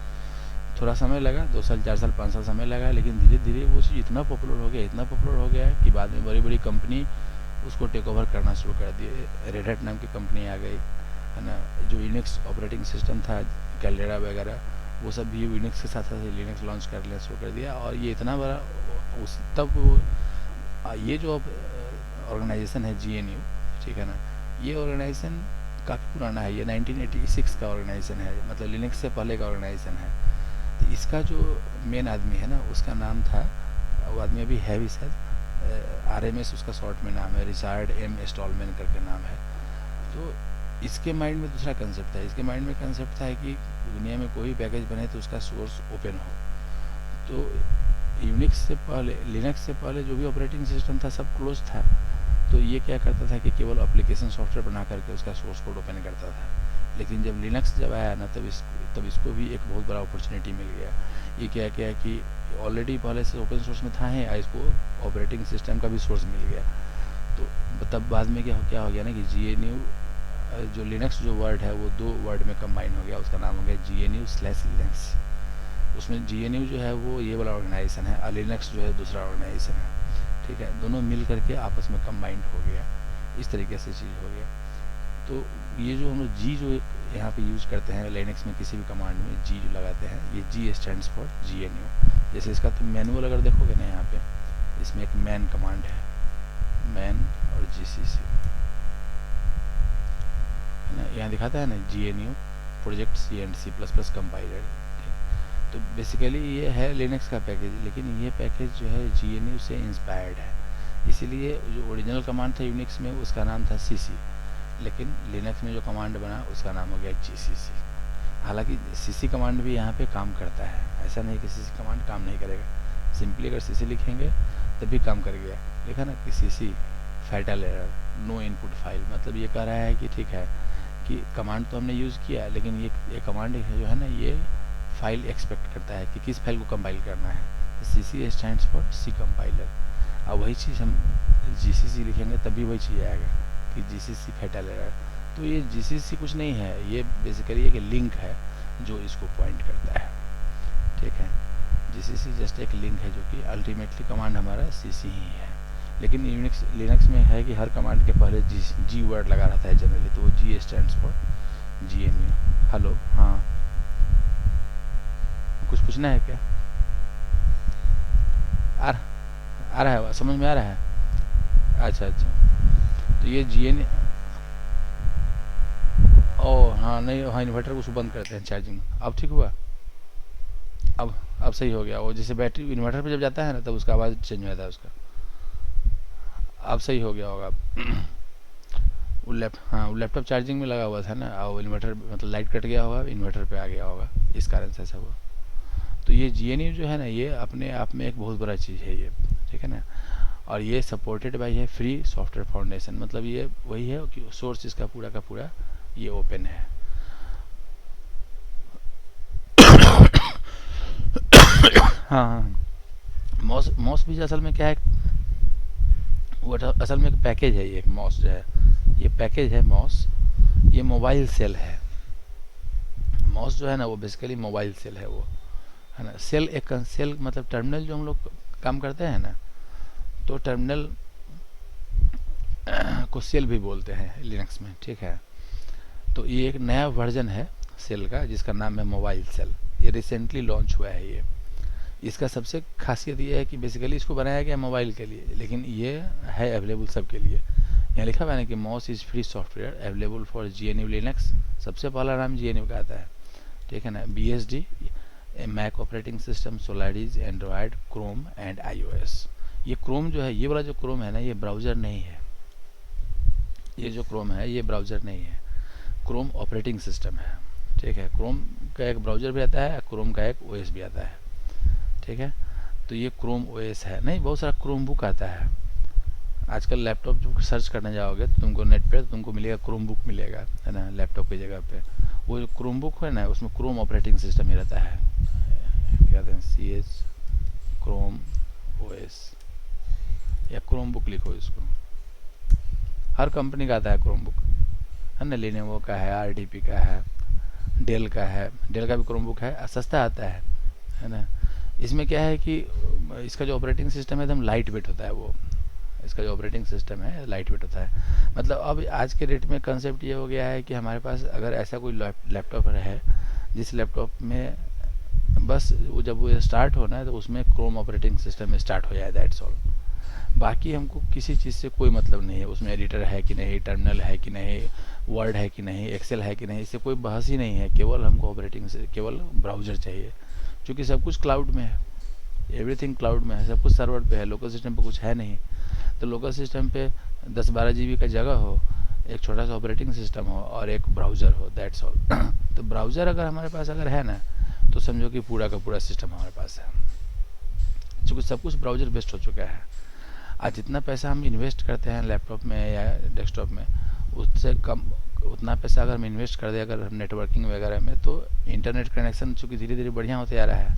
थोड़ा समय लगा, 2 साल 4 साल 5 साल समय लगा, लेकिन धीरे धीरे वो चीज़ इतना पॉपुलर हो गया कि बाद में बड़ी बड़ी कंपनी उसको टेक ओवर करना शुरू कर दिए। रेड हैट नाम की कंपनी आ गई, है ना। जो यूनिक्स ऑपरेटिंग सिस्टम था, कैल्डेरा वगैरह, वो सब भी यूनिक्स के साथ साथ लिनक्स लॉन्च करना शुरू कर दिया। और ये इतना बड़ा ये जो ऑर्गेनाइजेशन है GNU, ठीक है ना, ये ऑर्गेनाइजेशन काफ़ी पुराना है। ये 1986 का ऑर्गेनाइजेशन है, मतलब लिनक्स से पहले का ऑर्गेनाइजेशन है। तो इसका जो मेन आदमी है ना, उसका नाम था, वो आदमी अभी है भी शायद, RMS उसका शॉर्ट में नाम है, रिचार्ड M स्टॉलमैन करके नाम है। तो इसके माइंड में दूसरा कंसेप्ट था। इसके माइंड में कंसेप्ट था कि दुनिया में कोई पैकेज बने तो उसका सोर्स ओपन हो। तो यूनिक्स से पहले, लिनक्स से पहले जो भी ऑपरेटिंग सिस्टम था सब क्लोज था। तो ये क्या करता था कि केवल एप्लीकेशन सॉफ्टवेयर बना करके उसका सोर्स कोड ओपन करता था। लेकिन जब लिनक्स आया ना, तब इसको भी एक बहुत बड़ा अपॉर्चुनिटी मिल गया। ये क्या किया कि ऑलरेडी पहले से ओपन सोर्स में था है, इसको ऑपरेटिंग सिस्टम का भी सोर्स मिल गया। तो तब बाद में क्या हो गया ना कि GNU, जो लिनक्स जो वर्ड है वो 2 वर्ड में कंबाइन हो गया, उसका नाम हो गया GNU/लिनक्स। उसमें GNU जो है वो ये वाला ऑर्गेनाइजेशन है और लिनक्स जो है दूसरा ऑर्गेनाइजेशन है, ठीक है। दोनों मिल करके आपस में कंबाइंड हो गया, इस तरीके से चीज़ हो गया। तो ये जो हम लोग G जो यहाँ पे यूज़ करते हैं लिनक्स में, किसी भी कमांड में G जो लगाते हैं, ये G स्टैंड्स फॉर GNU। जैसे इसका तो मैनुअल अगर देखोगे ना यहाँ पे, इसमें एक मैन कमांड है, मैन और GCC है ना, यहाँ दिखाता है ना GNU प्रोजेक्ट C++ कंपाइलर। तो बेसिकली ये है लिनक्स का पैकेज, लेकिन ये पैकेज जो है GNU से इंस्पायर्ड है, इसीलिए जो ओरिजिनल कमांड था यूनिक्स में उसका नाम था CC, लेकिन लिनक्स में जो कमांड बना उसका नाम हो गया GCC। हालांकि CC कमांड भी यहाँ पे काम करता है, ऐसा नहीं कि CC कमांड काम नहीं करेगा, सिंपली अगर CC लिखेंगे तभी काम कर गया। लिखा ना कि CC fatal error, no input file, मतलब ये कह रहा है कि ठीक है कि कमांड तो हमने यूज़ किया, लेकिन ये कमांड जो है ना ये फाइल एक्सपेक्ट करता है कि किस फाइल को कंपाइल करना है। तो CC stands for C compiler. अब वही चीज़ हम GCC लिखेंगे तभी वही चीज़ आएगा कि GCC फैटल एरर। तो ये GCC कुछ नहीं है, ये बेसिकली एक लिंक है जो इसको पॉइंट करता है, ठीक है। GCC जस्ट एक लिंक है, जो कि अल्टीमेटली कमांड हमारा CC ही है। लेकिन लिनक्स में है कि हर कमांड के पहले G वर्ड लगा रहता है जनरली, तो वो G stands for GNU। Hello, हाँ कुछ पूछना है क्या? आ रहा है, समझ में आ रहा है? अच्छा, तो ये GNU, ओ हाँ, नहीं हाँ, इन्वर्टर को बंद करते हैं चार्जिंग। अब ठीक हुआ, अब सही हो गया। वो जैसे बैटरी इन्वर्टर पे जब जाता है ना तब उसका आवाज़ चेंज हो जाता है उसका। अब सही हो गया होगा। वो लैपटॉप चार्जिंग में लगा हुआ था ना, और इन्वर्टर मतलब लाइट कट गया होगा, इन्वर्टर पे आ गया होगा, इस कारण से ऐसा हुआ। तो ये GNU जो है ना, ये अपने आप में एक बहुत बड़ा चीज़ है ये, ठीक है ना। और ये सपोर्टेड बाय है फ्री सॉफ्टवेयर फाउंडेशन, मतलब ये वही है कि सोर्स इसका पूरा का पूरा ये ओपन है। हाँ, मॉस भी असल में क्या है, वो असल में एक पैकेज है, ये मॉस जो है, ये पैकेज है मॉस, ये मोबाइल सेल है। मॉस जो है ना वो बेसिकली मोबाइल सेल है, वो है ना। सेल मतलब टर्मिनल, जो हम लोग काम करते हैं ना, तो टर्मिनल को सेल भी बोलते हैं लिनक्स में, ठीक है। तो ये एक नया वर्जन है सेल का, जिसका नाम है मोबाइल सेल। ये रिसेंटली लॉन्च हुआ है। ये इसका सबसे खासियत ये है कि बेसिकली इसको बनाया गया मोबाइल के लिए, लेकिन ये है अवेलेबल सबके लिए। यहाँ लिखा हुआ है कि moss is free software available for GNU Linux. सबसे पहला नाम GNU का आता है, ठीक है ना। BSD, Mac operating system, Solaris, Android, Chrome and iOS। ये क्रोम जो है, ये वाला जो क्रोम है ना, ये ब्राउज़र नहीं है। ये जो क्रोम है ये ब्राउज़र नहीं है, क्रोम ऑपरेटिंग सिस्टम है, ठीक है। क्रोम का एक ब्राउज़र भी आता है, क्रोम का एक OS भी आता है, ठीक है। तो ये क्रोम OS है। नहीं, बहुत सारा क्रोम बुक आता है आजकल। लैपटॉप जो सर्च करने जाओगे तो तुमको नेट पे तुमको मिलेगा, क्रोम बुक मिलेगा, है ना, लैपटॉप की जगह पे। वो जो क्रोम बुक है ना, उसमें क्रोम ऑपरेटिंग सिस्टम ही रहता है, क्या कहते हैं, CS क्रोम OS, या क्रोम बुक लिखो इसको। हर कंपनी का आता है क्रोम बुक, है ना। लेनोवो का है, RDP का है, डेल का है, डेल का भी क्रोम बुक है, सस्ता आता है ना। इसमें क्या है कि इसका जो ऑपरेटिंग सिस्टम है एकदम लाइट वेट होता है। वो इसका जो ऑपरेटिंग सिस्टम है लाइट वेट होता है। मतलब अब आज के डेट में कंसेप्ट ये हो गया है कि हमारे पास अगर ऐसा कोई लैपटॉप है जिस लैपटॉप में बस वो जब वो स्टार्ट होना है तो उसमें क्रोम ऑपरेटिंग सिस्टम स्टार्ट हो जाए, दैट्स ऑल। बाकी हमको किसी चीज़ से कोई मतलब नहीं है, उसमें एडिटर है कि नहीं, टर्मिनल है कि नहीं, वर्ड है कि नहीं, एक्सेल है कि नहीं, इससे कोई बहस ही नहीं है। केवल हमको ऑपरेटिंग से केवल ब्राउज़र चाहिए, क्योंकि सब कुछ क्लाउड में है, एवरीथिंग क्लाउड में है, सब कुछ सर्वर पे है, लोकल सिस्टम पे कुछ है नहीं। तो लोकल सिस्टम पे 10-12 GB का जगह हो, एक छोटा सा ऑपरेटिंग सिस्टम हो और एक ब्राउज़र हो, दैट्स ऑल। तो ब्राउज़र अगर हमारे पास अगर है ना, तो समझो कि पूरा का पूरा सिस्टम हमारे पास है, क्योंकि सब कुछ ब्राउज़र बेस्ड हो चुका है। आज जितना पैसा हम इन्वेस्ट करते हैं लैपटॉप में या डेस्कटॉप में, उससे कम उतना पैसा अगर हम इन्वेस्ट कर दें अगर हम नेटवर्किंग वगैरह में, तो इंटरनेट कनेक्शन चूँकि धीरे धीरे बढ़िया होते जा रहा है,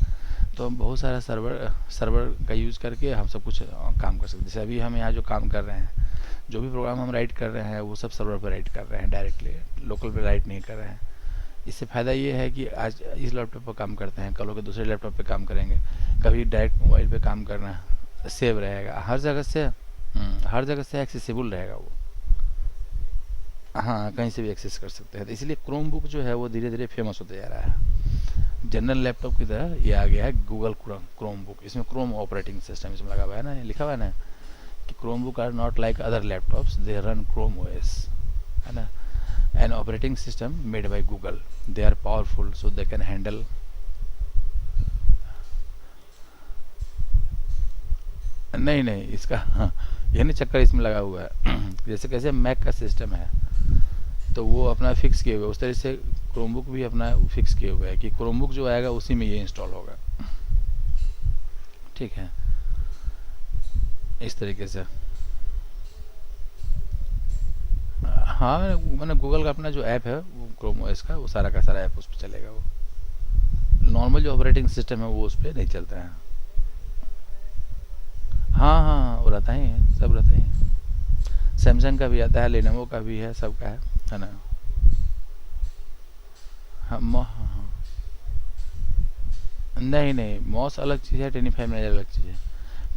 तो हम बहुत सारा सर्वर का यूज़ करके हम सब कुछ काम कर सकते हैं। जैसे अभी हम यहाँ जो काम कर रहे हैं, जो भी प्रोग्राम हम राइट कर रहे हैं, वो सब सर्वर पर राइट कर रहे हैं डायरेक्टली, लोकल पे राइट नहीं कर रहे हैं। इससे फ़ायदा ये है कि आज इस लैपटॉप पर काम करते हैं, कल होकर दूसरे लैपटॉप पे काम करेंगे, कभी डायरेक्ट मोबाइल पे काम करना सेव रहेगा, हर जगह से एक्सेसिबल रहेगा वो, हाँ, कहीं से भी एक्सेस कर सकते हैं। तो इसलिए क्रोम बुक जो है वो धीरे धीरे फेमस होते जा रहा है। जनरल लैपटॉप की तरह ये आ गया है गूगल क्रोम बुक। इसमें क्रोम ऑपरेटिंग सिस्टम इसमें लगा हुआ है ना, लिखा हुआ है ना कि Chromebook are not like other laptops, they run Chrome OS, है ना, an operating system made by Google, they are powerful so they can handle. नहीं नहीं, इसका हाँ, ये नहीं चक्कर इसमें लगा हुआ है जैसे कैसे मैक का सिस्टम है तो वो अपना फिक्स किए हुए, उस तरह से क्रोमबुक भी अपना फिक्स किए हुए है कि क्रोमबुक जो आएगा उसी में ये इंस्टॉल होगा। ठीक है, इस तरीके से। हाँ, मैंने गूगल का अपना जो ऐप है वो क्रोम ओएस का, वो सारा का सारा ऐप उस पर चलेगा। वो नॉर्मल जो ऑपरेटिंग सिस्टम है वो उस पर नहीं चलता है। हाँ हाँ हाँ, वो रहता ही है, सब रहता ही है। सैमसंग का भी आता है, लेनोवो का भी है, सबका है ना। हाँ हाँ हाँ। नहीं नहीं, मॉस अलग चीज़ है, टेनी फाइल मैनेजर अलग चीज़ है।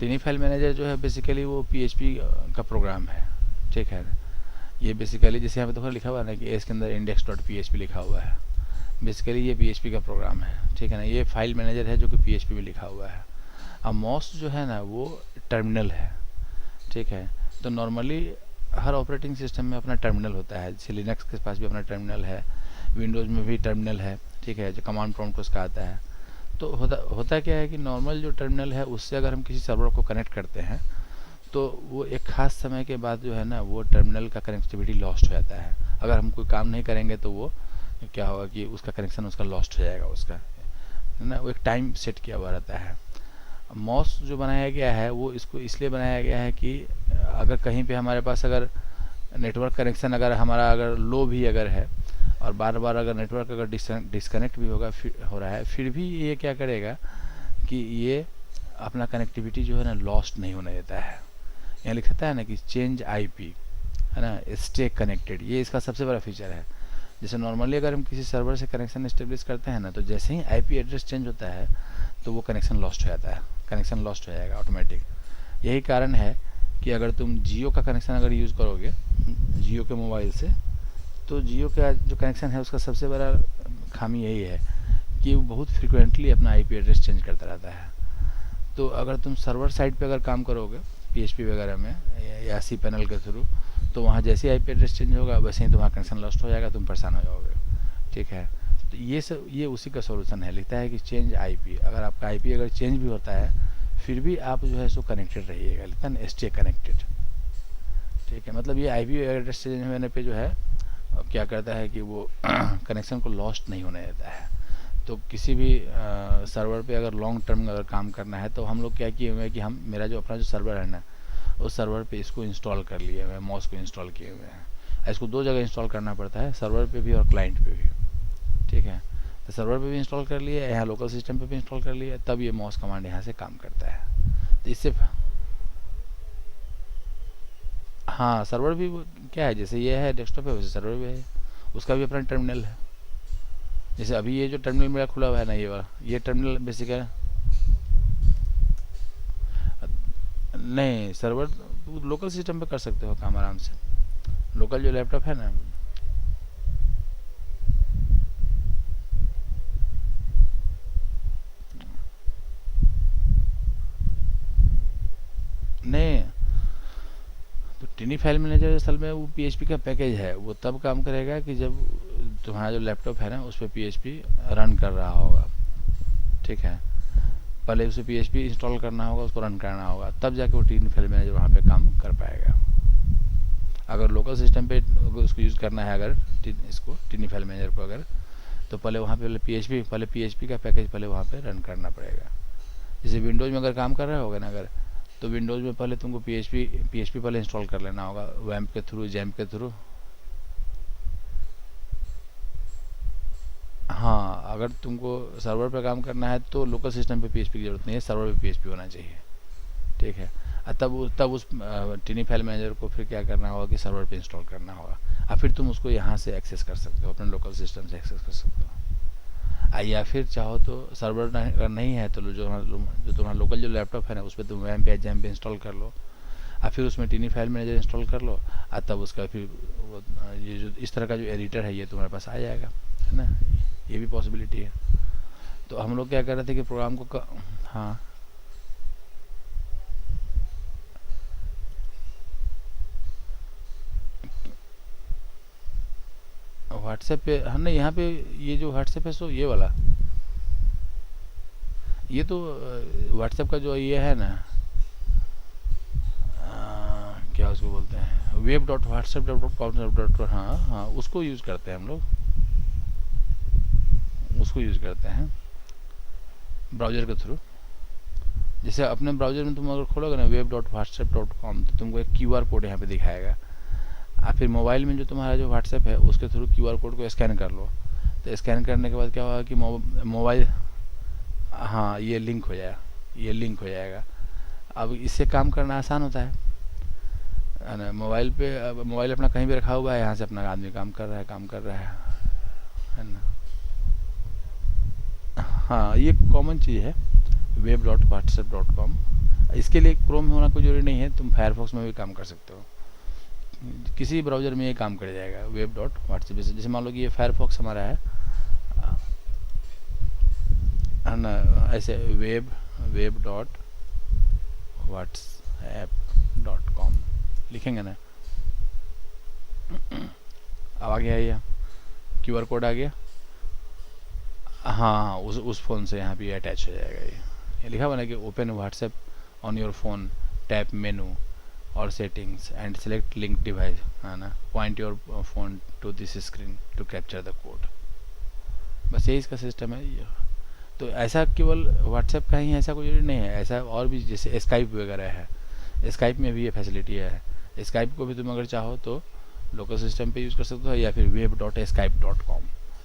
टेनी फाइल मैनेजर जो है बेसिकली वो पीएचपी का प्रोग्राम है। ठीक है, ये बेसिकली जैसे यहाँ पे तो लिखा हुआ है ना कि इसके अंदर इंडेक्स डॉट पी लिखा हुआ है, बेसिकली ये पीएचपी का प्रोग्राम है। ठीक है ना, ये फाइल मैनेजर है जो कि पीएचपी में लिखा हुआ है। अब मॉस जो है ना वो टर्मिनल है। ठीक है, तो नॉर्मली हर ऑपरेटिंग सिस्टम में अपना टर्मिनल होता है, जैसे लिनक्स के पास भी अपना टर्मिनल है, विंडोज़ में भी टर्मिनल है। ठीक है, जो कमांड प्रॉम्प्ट उसका आता है। तो होता क्या है कि नॉर्मल जो टर्मिनल है उससे अगर हम किसी सर्वर को कनेक्ट करते हैं तो वो एक ख़ास समय के बाद जो है ना वो टर्मिनल का कनेक्टिविटी लॉस्ट हो जाता है। अगर हम कोई काम नहीं करेंगे तो वो क्या होगा कि उसका कनेक्शन उसका लॉस्ट हो जाएगा, उसका है ना, वो एक टाइम सेट किया हुआ रहता है। मॉस जो बनाया गया है वो इसको इसलिए बनाया गया है कि अगर कहीं पे हमारे पास अगर नेटवर्क कनेक्शन अगर हमारा अगर लो भी अगर है और बार बार अगर नेटवर्क अगर डिस्कनेक्ट भी हो रहा है, फिर भी ये क्या करेगा कि ये अपना कनेक्टिविटी जो है ना लॉस्ट नहीं होने देता है। यहाँ लिखता है ना कि चेंज आईपी, है ना, स्टे कनेक्टेड, ये इसका सबसे बड़ा फीचर है। जैसे नॉर्मली अगर हम किसी सर्वर से कनेक्शन इस्टेब्लिश करते हैं ना तो जैसे ही आईपी एड्रेस चेंज होता है तो वो कनेक्शन लॉस्ट हो जाता है, कनेक्शन लॉस्ट हो जाएगा ऑटोमेटिक। यही कारण है कि अगर तुम जियो का कनेक्शन अगर यूज़ करोगे जियो के मोबाइल से, तो जियो का जो कनेक्शन है उसका सबसे बड़ा खामी यही है कि वो बहुत फ्रिक्वेंटली अपना आईपी एड्रेस चेंज करता रहता है। तो अगर तुम सर्वर साइड पे अगर काम करोगे पीएचपी वगैरह में या सी पैनल के थ्रू, तो वहाँ जैसे ही आईपी एड्रेस चेंज होगा वैसे ही तुम्हारा कनेक्शन लॉस्ट हो जाएगा, तुम परेशान हो जाओगे। ठीक है, तो ये उसी का सॉल्यूशन है। लिखता है कि चेंज आईपी, अगर आपका आईपी अगर चेंज भी होता है फिर भी आप जो है सो कनेक्टेड रहिएगा, लिखता है ना स्टे कनेक्टेड। ठीक है, मतलब ये आईपी एड्रेस चेंज होने पे जो है क्या करता है कि वो कनेक्शन को लॉस्ट नहीं होने देता है। तो किसी भी सर्वर पे अगर लॉन्ग टर्म अगर काम करना है तो हम लोग क्या किए हुए हैं कि हम मेरा जो अपना जो सर्वर है ना उस सर्वर पे इसको इंस्टॉल कर लिए हुए हैं, मॉस को इंस्टॉल किए हुए हैं। इसको दो जगह इंस्टॉल करना पड़ता है, सर्वर पे भी और क्लाइंट पे भी। ठीक है, तो सर्वर पे भी इंस्टॉल कर लिए, यहाँ लोकल सिस्टम पे भी इंस्टॉल कर लिए, तब ये मॉस कमांड यहाँ से काम करता है। तो इससे हाँ, सर्वर भी क्या है, जैसे ये है डेस्कटॉप है वैसे सर्वर भी है, उसका भी अपना टर्मिनल है। जैसे अभी ये जो टर्मिनल मेरा खुला हुआ है ना ये वाला, ये टर्मिनल बेसिक है। नहीं, सर्वर लोकल सिस्टम पे कर सकते हो काम आराम से, लोकल जो लैपटॉप है ना। नहीं, तो टिनी फाइल मैनेजर असल में वो पीएचपी का पैकेज है, वो तब काम करेगा कि जब तुम्हारा जो लैपटॉप है ना उस पर पीएचपी रन कर रहा होगा। ठीक है, पहले उसे पीएचपी इंस्टॉल करना होगा, उसको रन करना होगा, तब जाके वो टिनी फाइल मैनेजर वहाँ पे काम कर पाएगा। अगर लोकल सिस्टम पे उसको यूज़ करना है अगर इसको टिनी फाइल मैनेजर को अगर, तो पहले वहाँ पे पहले पीएचपी का पैकेज पहले वहाँ पे रन करना पड़ेगा। जैसे विंडोज़ में अगर काम कर रहे होगे ना अगर, तो विंडोज़ में पहले तुमको पीएचपी पहले इंस्टॉल कर लेना होगा वैम्प के थ्रू, जैम्प के थ्रू। हाँ, अगर तुमको सर्वर पे काम करना है तो लोकल सिस्टम पे पीएचपी की ज़रूरत नहीं है, सर्वर पे पीएचपी होना चाहिए। ठीक है, तब उस टिनी फाइल मैनेजर को फिर क्या करना होगा कि सर्वर पे इंस्टॉल करना होगा, और फिर तुम उसको यहाँ से एक्सेस कर सकते हो, अपने लोकल सिस्टम से एक्सेस कर सकते हो। या फिर चाहो तो सर्वर अगर नहीं है तो जो तुम्हारा लोकल जो लैपटॉप है ना उस पर तुम वैम पे जैम पे इंस्टॉल कर लो, और फिर उसमें टिनी फाइल मैनेजर इंस्टॉल कर लो, और तब उसका फिर ये जो इस तरह का जो एडिटर है ये तुम्हारे पास आ जाएगा, है ना, ये भी पॉसिबिलिटी है। तो हम लोग क्या कर रहे थे कि प्रोग्राम को हाँ व्हाट्सएप पे, हाँ नहीं यहाँ पे ये जो व्हाट्सएप है सो ये वाला, ये तो व्हाट्सएप का जो ये है ना, क्या उसको बोलते हैं, web dot WhatsApp dot com dot, हाँ हाँ उसको यूज़ करते हैं हम लोग, उसको यूज़ करते हैं ब्राउज़र के थ्रू। जैसे अपने ब्राउज़र में तुम अगर खोलोगे ना web dot WhatsApp dot com, तो तुमको एक क्यूआर कोड यहाँ पे दिखाएगा। और फिर मोबाइल में जो तुम्हारा जो व्हाट्सएप है उसके थ्रू क्यूआर कोड को स्कैन कर लो। तो स्कैन करने के बाद क्या होगा कि मोबाइल, हाँ ये लिंक हो जाएगा, ये लिंक हो जाएगा। अब इससे काम करना आसान होता है ना। मोबाइल पे, अब मोबाइल अपना कहीं भी रखा हुआ है, यहाँ से अपना आदमी काम कर रहा है ना। हाँ ये कॉमन चीज़ है web dot WhatsApp dot com. इसके लिए क्रोम में होना कोई जरूरी नहीं है, तुम फायरफॉक्स में भी काम कर सकते हो, किसी ब्राउज़र में ये काम कर जाएगा वेब डॉट व्हाट्सएप। जैसे मान लो कि ये फायरफॉक्स हमारा है ना, ऐसे web dot WhatsApp dot com लिखेंगे ना, अब आ गया ये क्यूआर कोड आ गया। हाँ उस फ़ोन से यहाँ पे अटैच हो जाएगा। ये लिखा हुआ ना कि open WhatsApp on your phone, tap menu और settings and select link device, है ना, point your phone to this screen to capture the code. बस यही इसका सिस्टम है ये। तो ऐसा केवल व्हाट्सएप का ही ऐसा कोई जरूरी नहीं है, ऐसा और भी जैसे स्काइप वगैरह है, स्काइप में भी ये फैसिलिटी है। स्काइप को भी तुम अगर चाहो तो लोकल सिस्टम पे यूज़ कर सकते हो, या फिर web dot Skype dot com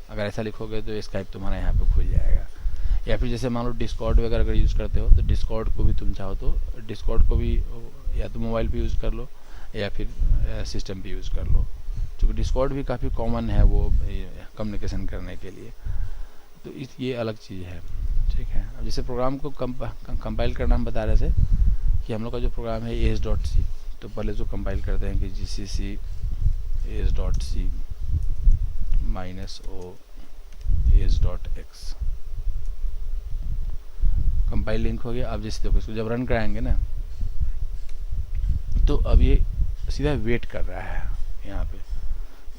अगर ऐसा लिखोगे तो स्काइप तुम्हारा यहाँ पे खुल जाएगा। या फिर जैसे मान लो डिस्कॉर्ड वगैरह अगर यूज़ करते हो तो डिस्कॉर्ड को भी तुम चाहो तो डिस्कॉर्ड को भी या तो मोबाइल पे यूज़ कर लो या फिर सिस्टम पे यूज़ कर लो, क्योंकि डिस्कॉर्ड भी काफ़ी कॉमन है वो कम्युनिकेशन करने के लिए। तो ये अलग चीज़ है, ठीक है। अब जैसे प्रोग्राम को कंपाइल करना हम बता रहे थे कि हम लोग का जो प्रोग्राम है एज डॉट सी, तो पहले जो कंपाइल करते हैं कि GCC age dot C -o age dot X, compile link हो गया। अब जैसे देखो इसको जब रन कराएंगे ना तो अब ये सीधा वेट कर रहा है यहाँ पे,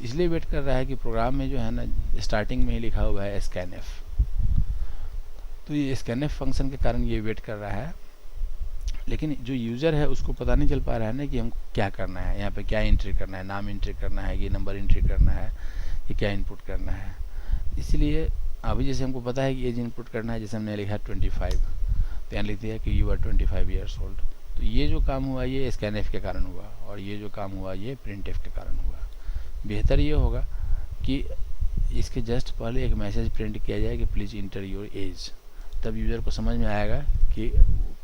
इसलिए वेट कर रहा है कि प्रोग्राम में जो है ना स्टार्टिंग में ही लिखा हुआ है scanf, तो ये scanf फंक्शन के कारण ये वेट कर रहा है। लेकिन जो यूज़र है उसको पता नहीं चल पा रहा है ना कि हमको क्या करना है, यहाँ पे क्या एंट्री करना है, नाम एंट्री करना है कि नंबर एंट्री करना है कि क्या इनपुट करना है। इसलिए अभी जैसे हमको पता है कि एज इनपुट करना है, जैसे हमने लिखा 25, तो यहाँ लिख दिया कि यू आर 25 ईयर्स ओल्ड। तो ये जो काम हुआ ये scanf के कारण हुआ, और ये जो काम हुआ ये printf के कारण हुआ। बेहतर ये होगा कि इसके जस्ट पहले एक मैसेज प्रिंट किया जाए कि प्लीज़ इंटर योर एज, तब यूज़र को समझ में आएगा कि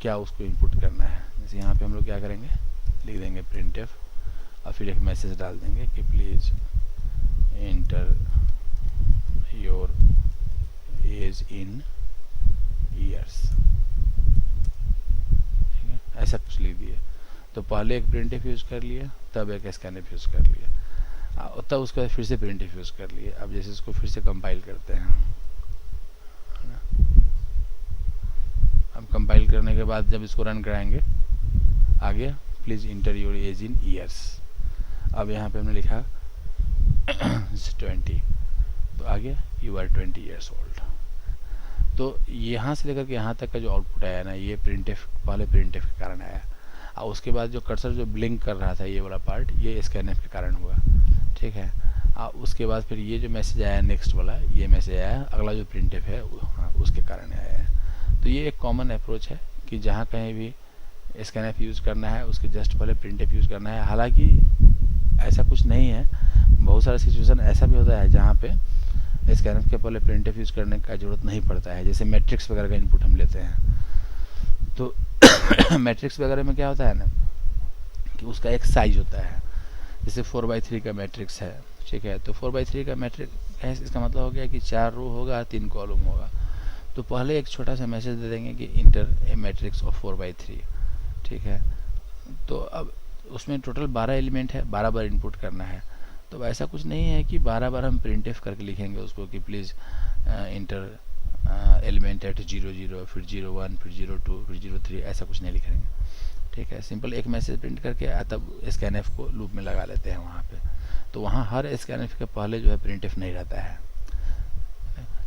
क्या उसको इनपुट करना है। जैसे यहाँ पे हम लोग क्या करेंगे, लिख देंगे printf और फिर एक मैसेज डाल देंगे कि please enter your age in years, ठीक है, ऐसा कुछ लिख दिए। तो पहले एक printf यूज़ कर लिया, तब एक scanf यूज़ कर लिया, तब उसके बाद फिर से printf यूज़ कर लिए। अब जैसे इसको फिर से कंपाइल करते हैं, अब कंपाइल करने के बाद जब इसको रन कराएंगे आ गया please enter your age in years. अब यहाँ पे हमने लिखा 20, तो आ गया यू आर 20 ईयर्स ओल्ड। तो यहाँ से लेकर के यहाँ तक का जो आउटपुट आया ना ये printf, पहले printf के कारण आया, और उसके बाद जो कर्सर जो ब्लिंक कर रहा था ये वाला पार्ट ये scanf के कारण हुआ, ठीक है। उसके बाद फिर ये जो मैसेज आया नेक्स्ट वाला, ये मैसेज आया अगला जो printf है उसके कारण आया है। तो ये एक कॉमन अप्रोच है कि जहाँ कहीं भी scanf यूज़ करना है उसके जस्ट पहले printf यूज़ करना है। हालांकि ऐसा कुछ नहीं है, बहुत सारा सिचुएशन ऐसा भी होता है जहाँ पे scanf के पहले printf यूज़ करने का ज़रूरत नहीं पड़ता है। जैसे मैट्रिक्स वगैरह का इनपुट हम लेते हैं तो मैट्रिक्स वगैरह में क्या होता है ना कि उसका एक साइज होता है, जैसे 4/3 का मैट्रिक्स है, ठीक है। तो 4/3 का मैट्रिक्स है, इसका मतलब हो गया कि 4 रो होगा 3 कॉलम होगा। तो पहले एक छोटा सा मैसेज दे देंगे कि इंटर ए मैट्रिक्स ऑफ 4/3, ठीक है। तो अब उसमें टोटल 12 एलिमेंट है, 12 बार इनपुट करना है। तो ऐसा कुछ नहीं है कि 12 बार हम printf करके लिखेंगे उसको कि प्लीज़ इंटर एलिमेंट एट 00 फिर 01 फिर 02 फिर 03 ऐसा कुछ नहीं लिखेंगे, ठीक है। सिंपल एक मैसेज प्रिंट करके तब स्कैनएफ को लूप में लगा लेते हैं वहाँ पे। तो वहाँ हर स्कैनएफ के पहले जो है प्रिंटएफ नहीं रहता है,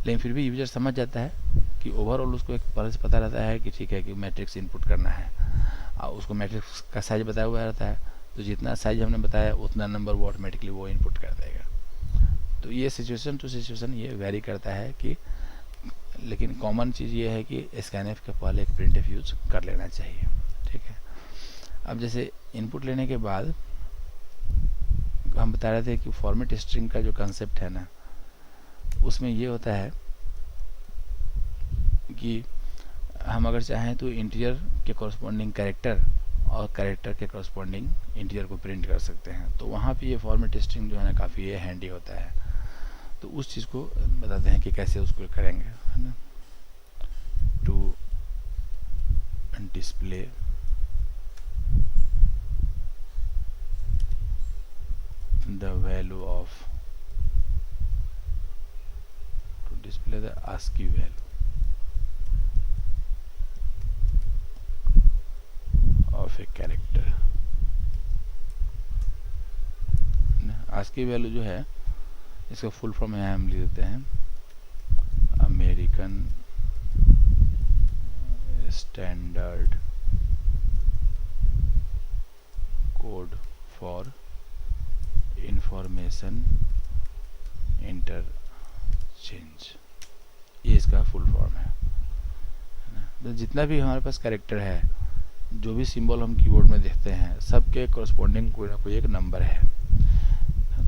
लेकिन फिर भी यूजर समझ जाता है कि ओवरऑल उसको एक पहले से पता रहता है कि ठीक है कि मैट्रिक्स इनपुट करना है, और उसको मैट्रिक्स का साइज बताया हुआ रहता है, तो जितना साइज हमने बताया उतना नंबर वो ऑटोमेटिकली वो इनपुट कर देगा। तो ये सिचुएशन टू सिचुएशन ये वेरी करता है कि, लेकिन कॉमन चीज़ ये है कि स्कैनएफ के पहले एक प्रिंटएफ यूज कर लेना चाहिए, ठीक है। अब जैसे इनपुट लेने के बाद हम बता रहे थे कि फॉर्मेट स्ट्रिंग का जो कंसेप्ट है ना, उसमें ये होता है कि हम अगर चाहें तो इंटीजर के कॉरस्पॉन्डिंग कैरेक्टर और कैरेक्टर के कॉरस्पॉन्डिंग इंटीजर को प्रिंट कर सकते हैं। तो वहाँ पे ये फॉर्मेट स्ट्रिंग जो है ना काफ़ी ये हैंडी होता है। तो उस चीज़ को बताते हैं कि कैसे उसको करेंगे, है ना। To display the value of to display the ASCII value of a character। ASCII value जो है इसका फुल फॉर्म यहाँ हम लिख देते हैं, American standard code for information interchange, ये इसका फुल फॉर्म है ना। तो जितना भी हमारे पास कैरेक्टर है, जो भी सिंबल हम कीबोर्ड में देखते हैं, सबके कॉरस्पॉन्डिंग कोई ना कोई एक नंबर है,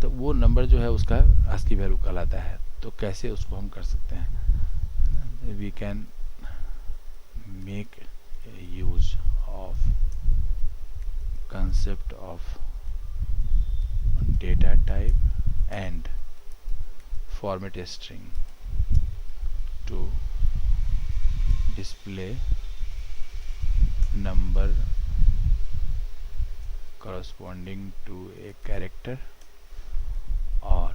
तो वो नंबर जो है उसका आस्की वैल्यू कहलाता है। तो कैसे उसको हम कर सकते हैं, we can make use of concept of data type and format string to display number corresponding to a character or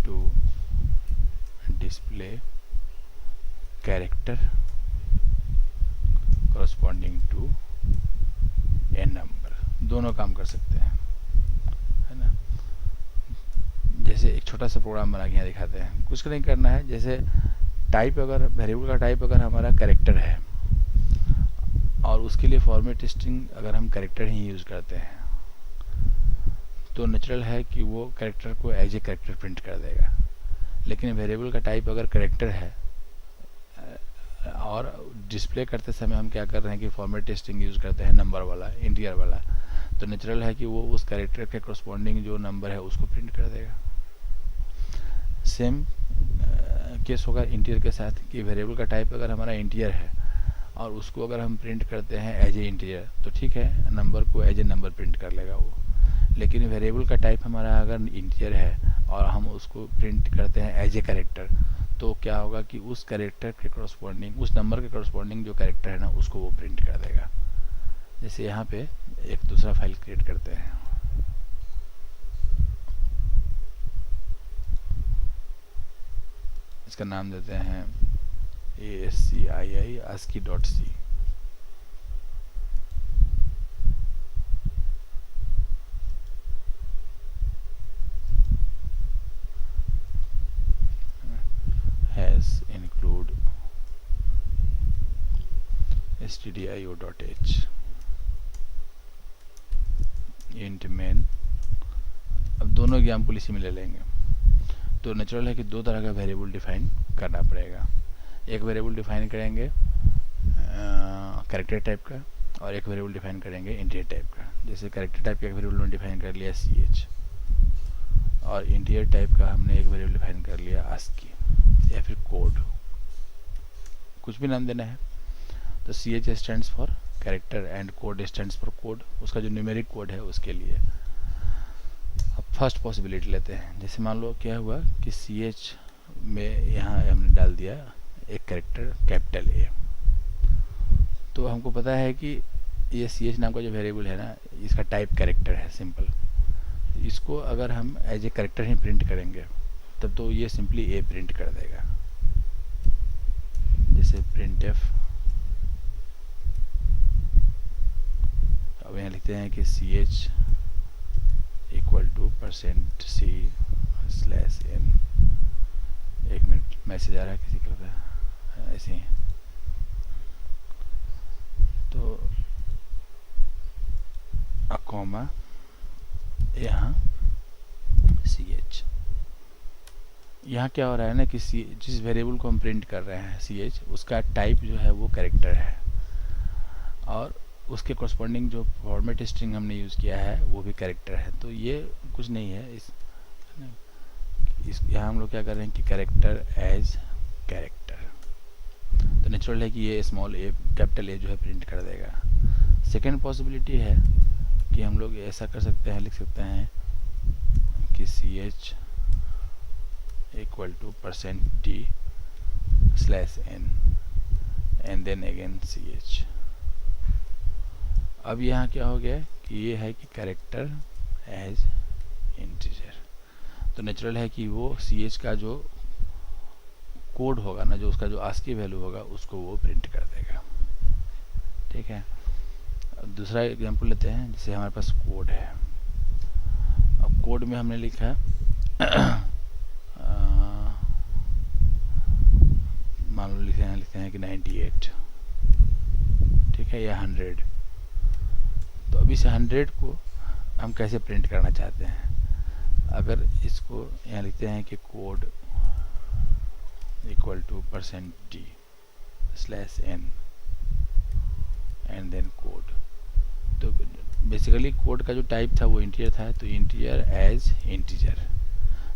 to display character corresponding to a number। दोनों काम कर सकते हैं, है ना। जैसे एक छोटा सा प्रोग्राम बना के यहाँ दिखाते हैं, कुछ नहीं करना है। जैसे टाइप, अगर वेरिएबल का टाइप अगर हमारा कैरेक्टर है और उसके लिए फॉर्मेट स्ट्रिंग अगर हम कैरेक्टर ही यूज़ करते हैं, तो नेचुरल है कि वो कैरेक्टर को एज ए कैरेक्टर प्रिंट कर देगा। लेकिन वेरिएबल का टाइप अगर कैरेक्टर है और डिस्प्ले करते समय हम क्या कर रहे हैं कि फॉर्मेट स्ट्रिंग यूज़ करते हैं नंबर वाला, इंटीजर वाला, तो नेचुरल है कि वो उस कैरेक्टर के कॉरस्पॉन्डिंग जो नंबर है उसको प्रिंट कर देगा। सेम केस होगा इंटीजर के साथ कि वेरिएबल का टाइप अगर हमारा इंटीजर है और उसको अगर हम प्रिंट करते हैं एज ए इंटीजर, तो ठीक है, नंबर को एज ए नंबर प्रिंट कर लेगा वो। लेकिन वेरिएबल का टाइप हमारा अगर इंटीजर है और हम उसको प्रिंट करते हैं एज ए कैरेक्टर, तो क्या होगा कि उस कैरेक्टर के कॉरस्पॉन्डिंग, उस नंबर के कॉरस्पॉन्डिंग जो कैरेक्टर है ना, उसको वो प्रिंट कर देगा। जैसे यहाँ पे एक दूसरा फाइल क्रिएट करते हैं, इसका नाम देते हैं ASCII ASCII.c। has include stdio.h int main। अब दोनों एग्जाम्पल इसी में ले लेंगे। तो नेचुरल है कि दो तरह का वेरिएबल डिफाइन करना पड़ेगा। एक वेरिएबल डिफाइन करेंगे कैरेक्टर टाइप का और एक वेरिएबल डिफाइन करेंगे इंटीजर टाइप का। जैसे कैरेक्टर टाइप का एक वेरिएबल डिफाइन कर लिया ch और इंटीजर टाइप का हमने एक वेरिएबल डिफाइन कर लिया ASCII या फिर कोड, कुछ भी नाम देना है। तो ch stands for character and code stands for code, उसका जो न्यूमेरिक कोड है उसके लिए। अब फर्स्ट पॉसिबिलिटी लेते हैं। जैसे मान लो क्या हुआ कि ch में यहाँ हमने डाल दिया एक कैरेक्टर कैपिटल A, तो हमको पता है कि ये ch नाम का जो वेरिएबल है ना, इसका टाइप कैरेक्टर है सिंपल। इसको अगर हम एज ए कैरेक्टर ही प्रिंट करेंगे तब तो ये सिंपली ए प्रिंट कर देगा। जैसे प्रिंट एफ, अब यहाँ लिखते हैं कि C H equal to %c/n। एक मिनट, मैसेज आ रहा है किसी का, लगता है ऐसे ही। तो कॉमा यहाँ ch, यहाँ क्या हो रहा है ना कि जिस वेरिएबल को हम प्रिंट कर रहे हैं ch, उसका टाइप जो है वो कैरेक्टर है, और उसके कॉरस्पॉन्डिंग जो फॉर्मेट स्ट्रिंग हमने यूज़ किया है वो भी कैरेक्टर है। तो ये कुछ नहीं है, इस यहाँ हम लोग क्या कर रहे हैं कि कैरेक्टर एज कैरेक्टर। तो नेचुरल है कि ये स्मॉल ए कैपिटल ए जो है प्रिंट कर देगा। सेकेंड पॉसिबिलिटी है कि हम लोग ऐसा कर सकते हैं, लिख सकते हैं कि ch equal to %d/n and then again ch। अब यहाँ क्या हो गया कि ये है कि कैरेक्टर एज इंटीजर। तो नेचुरल है कि वो ch का जो कोड होगा ना, जो उसका जो ASCII वैल्यू होगा उसको वो प्रिंट कर देगा। ठीक है, अब दूसरा एग्जांपल लेते हैं। जैसे हमारे पास कोड है, अब कोड में हमने लिखा है मान लो लिखते हैं कि 98, ठीक है, या 100। तो अब इस 100 को हम कैसे प्रिंट करना चाहते हैं? अगर इसको यहाँ लिखते हैं कि code equal to %d/n and then code. तो बेसिकली कोड का जो टाइप था वो इंटीजर था, तो इंटीजर एज इंटीजर,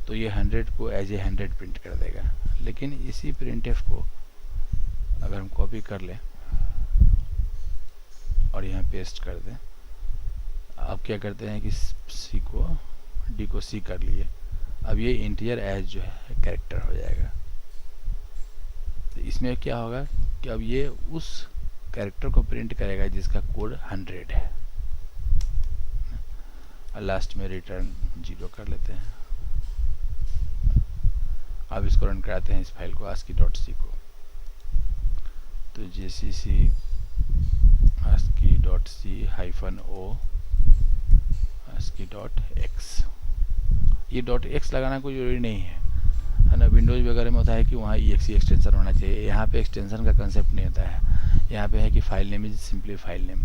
तो ये 100 को एज ए 100 प्रिंट कर देगा। लेकिन इसी printf को अगर हम कॉपी कर लें और यहाँ पेस्ट कर दें, अब क्या करते हैं कि सी को डी को सी कर लिए, अब ये इंटीजर एज जो है कैरेक्टर हो जाएगा। तो इसमें क्या होगा कि अब ये उस कैरेक्टर को प्रिंट करेगा जिसका कोड 100 है, और लास्ट में रिटर्न 0 कर लेते हैं। अब इसको रन कराते हैं, इस फाइल को ASCII.c को। तो gcc ASCII.c-o ASCII.x, ये .x लगाना कोई जरूरी नहीं है ना। विंडोज वगैरह में होता है कि वहाँ exe एक्सटेंशन होना चाहिए, यहाँ पे एक्सटेंशन का कंसेप्ट नहीं होता है। यहाँ पे है कि file name is simply file name,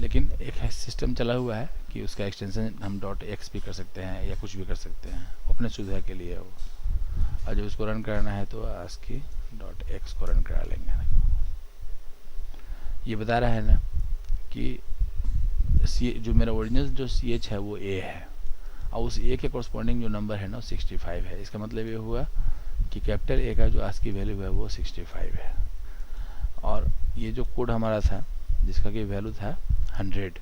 लेकिन एक सिस्टम चला हुआ है कि उसका एक्सटेंशन हम .x भी कर सकते हैं या कुछ भी कर सकते हैं, अपने सुविधा के लिए वो। और जब उसको रन कराना है तो ASCII.x को रन करा लेंगे। ये बता रहा है ना कि जो मेरा ओरिजिनल जो ch है वो a है, और उस a के कॉरस्पॉन्डिंग जो नंबर है ना 65 है। इसका मतलब ये हुआ कि कैपिटल A का जो ASCII वैल्यू है वो 65 है, और ये जो कोड हमारा था जिसका कि वैल्यू था 100,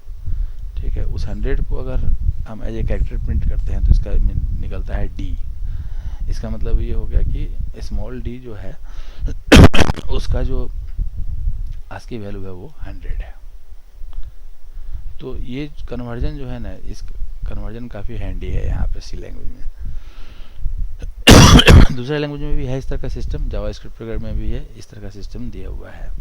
ठीक है, उस 100 को अगर हम एज ए कैरेक्टर प्रिंट करते हैं तो इसका निकलता है d। इसका मतलब ये हो गया कि स्मॉल d जो है उसका जो ASCII वैल्यू है वो 100 है। तो ये कन्वर्जन जो है ना, इस कन्वर्जन काफ़ी हैंडी है यहाँ पे सी लैंग्वेज में। दूसरे लैंग्वेज में भी है इस तरह का सिस्टम, जावास्क्रिप्ट वगैरह में भी है इस तरह का सिस्टम दिया हुआ है।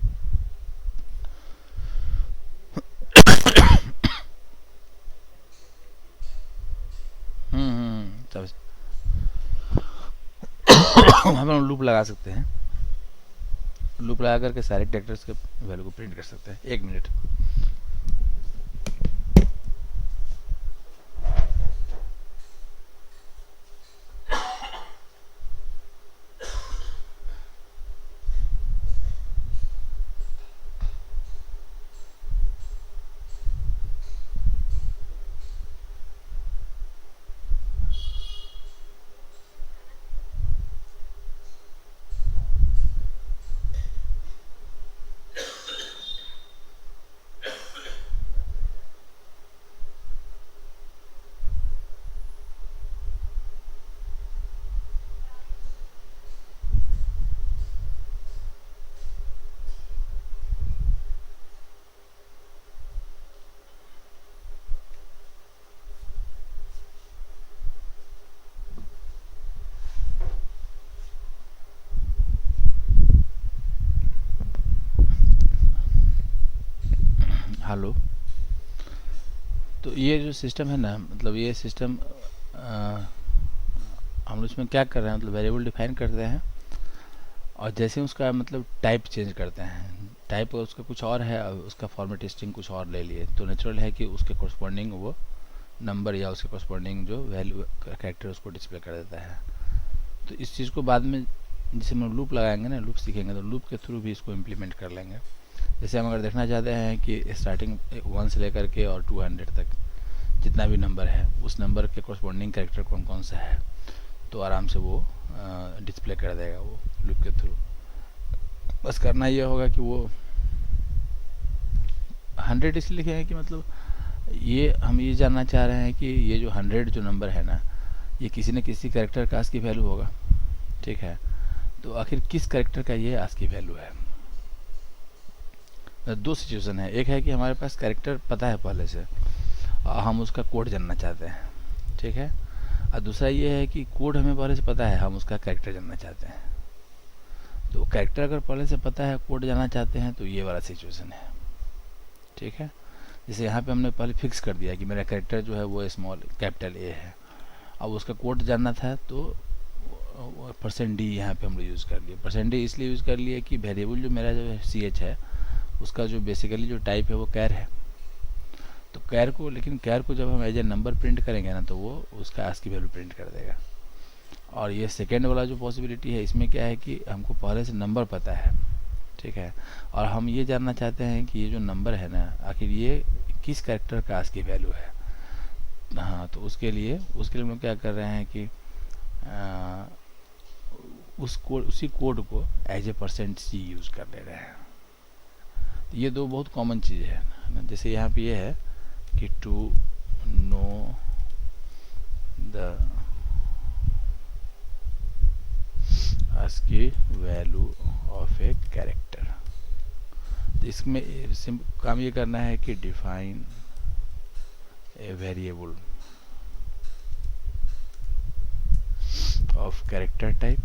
हम लूप लगा सकते हैं, लूप लगा करके सारे कैरेक्टर्स के वैल्यू को प्रिंट कर सकते हैं। 1 मिनट। तो ये जो सिस्टम है ना, मतलब ये सिस्टम हम लोग इसमें क्या कर रहे हैं, मतलब वेरिएबल डिफाइन करते हैं और जैसे उसका मतलब टाइप चेंज करते हैं, टाइप उसका कुछ और है और उसका फॉर्मेट स्ट्रिंग कुछ और ले लिए, तो नेचुरल है कि उसके कोरस्पॉन्डिंग वो नंबर या उसके कोरस्पॉन्डिंग जो वैल्यू कैरेक्टर उसको डिस्प्ले कर देता है। तो इस चीज़ को बाद में जैसे हम लूप लगाएंगे ना, लूप सीखेंगे, तो लूप के थ्रू भी इसको इम्प्लीमेंट कर लेंगे। जैसे हम अगर देखना चाहते हैं कि स्टार्टिंग 1 से लेकर के और 200 तक जितना भी नंबर है उस नंबर के कोरस्पॉन्डिंग कैरेक्टर कौन कौन सा है, तो आराम से वो डिस्प्ले कर देगा वो लूप के थ्रू। बस करना ये होगा कि वो 100 इसलिए लिखे हैं कि मतलब ये हम ये जानना चाह रहे हैं कि ये जो 100 जो नंबर है ना, ये किसी न किसी कैरेक्टर का आस्की वैल्यू होगा, ठीक है। तो आखिर किस कैरेक्टर का ये आस्की वैल्यू है। दो सिचुएशन है, एक है कि हमारे पास कैरेक्टर पता है पहले से और हम उसका कोड जानना चाहते हैं, ठीक है। और दूसरा ये है कि कोड हमें पहले से पता है, हम उसका कैरेक्टर जानना चाहते हैं। तो कैरेक्टर अगर पहले से पता है, कोड जानना चाहते हैं, तो ये वाला सिचुएशन है, ठीक है। जैसे यहाँ पे हमने पहले फिक्स कर दिया कि मेरा कैरेक्टर जो है वो स्मॉल कैपिटल ए है, अब उसका कोड जानना था तो %d यहाँ पे हम लोग यूज़ कर लिए। %d इसलिए यूज़ कर लिए कि वेरिएबल जो मेरा जो ch है उसका जो बेसिकली जो टाइप है वो कैर है। तो कैर को, लेकिन कैर को जब हम एज ए नंबर प्रिंट करेंगे ना, तो वो उसका आस्की वैल्यू प्रिंट कर देगा। और ये सेकेंड वाला जो पॉसिबिलिटी है, इसमें क्या है कि हमको पहले से नंबर पता है, ठीक है, और हम ये जानना चाहते हैं कि ये जो नंबर है ना, आखिर ये किस कैरेक्टर का आस्की वैल्यू है। हाँ, तो उसके लिए हम लोग क्या कर रहे हैं कि उसी कोड को एज ए %c यूज़ कर ले रहे हैं। ये दो बहुत कॉमन चीज़ है ना। जैसे यहाँ पे ये है कि to know the ASCII value of a character, तो इसमें काम ये करना है कि define a variable of character type,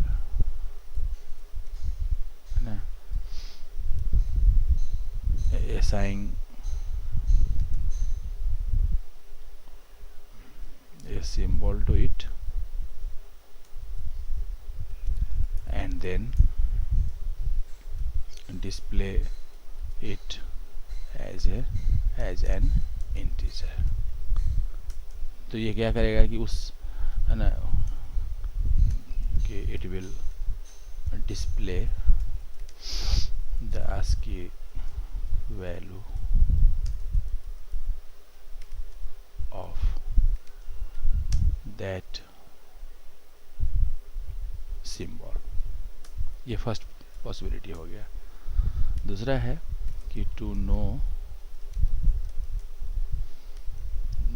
है ना, assign a symbol to it and then display it as an integer। तो ये क्या करेगा कि उस, है ना, कि it will display the ASCII value of that symbol। ये फर्स्ट पॉसिबिलिटी हो गया। दूसरा है कि to know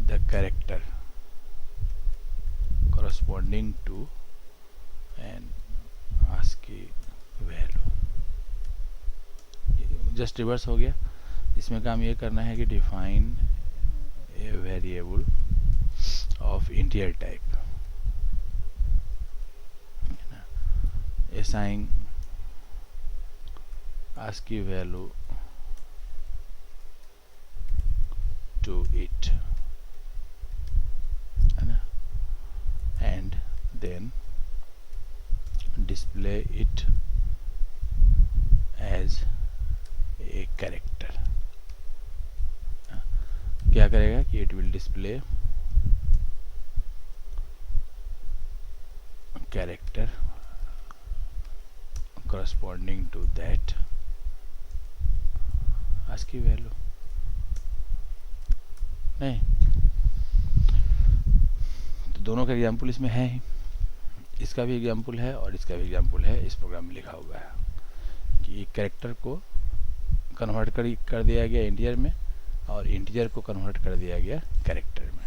the character corresponding to an ASCII value. Just reverse हो गया। इसमें काम ये करना है कि define a variable of integer type, assign ASCII value to it, है ना, and then display it as a character। क्या करेगा कि it will display character corresponding to that ASCII value. नहीं, तो दोनों का एग्जाम्पल इसमें है ही, इसका भी एग्जाम्पल है और इसका भी एग्जाम्पल है। इस प्रोग्राम में लिखा हुआ है कि कैरेक्टर को कन्वर्ट कर दिया गया इंटीजर में और इंटीजर को कन्वर्ट कर दिया गया कैरेक्टर में।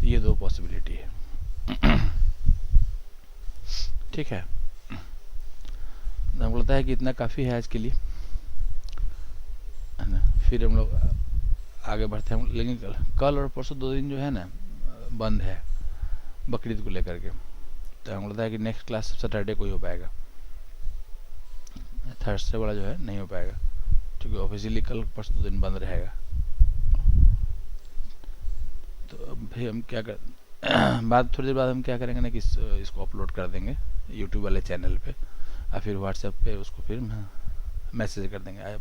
ये दो पॉसिबिलिटी है, ठीक है। हमको लगता है कि इतना काफ़ी है आज के लिए, है ना। फिर हम लोग आगे बढ़ते हैं, लेकिन कल और परसों 2 दिन जो है ना बंद है बकरीद को लेकर के। तो हमको लगता है कि नेक्स्ट क्लास सैटरडे को ही हो पाएगा, थर्सडे वाला जो है नहीं हो पाएगा, क्योंकि ऑफिशियली कल परसों 2 दिन बंद रहेगा। फिर हम क्या कर बाद थोड़ी देर बाद हम क्या करेंगे ना कि इसको अपलोड कर देंगे यूट्यूब वाले चैनल पे, और फिर व्हाट्सएप पे उसको फिर मैसेज कर देंगे आए।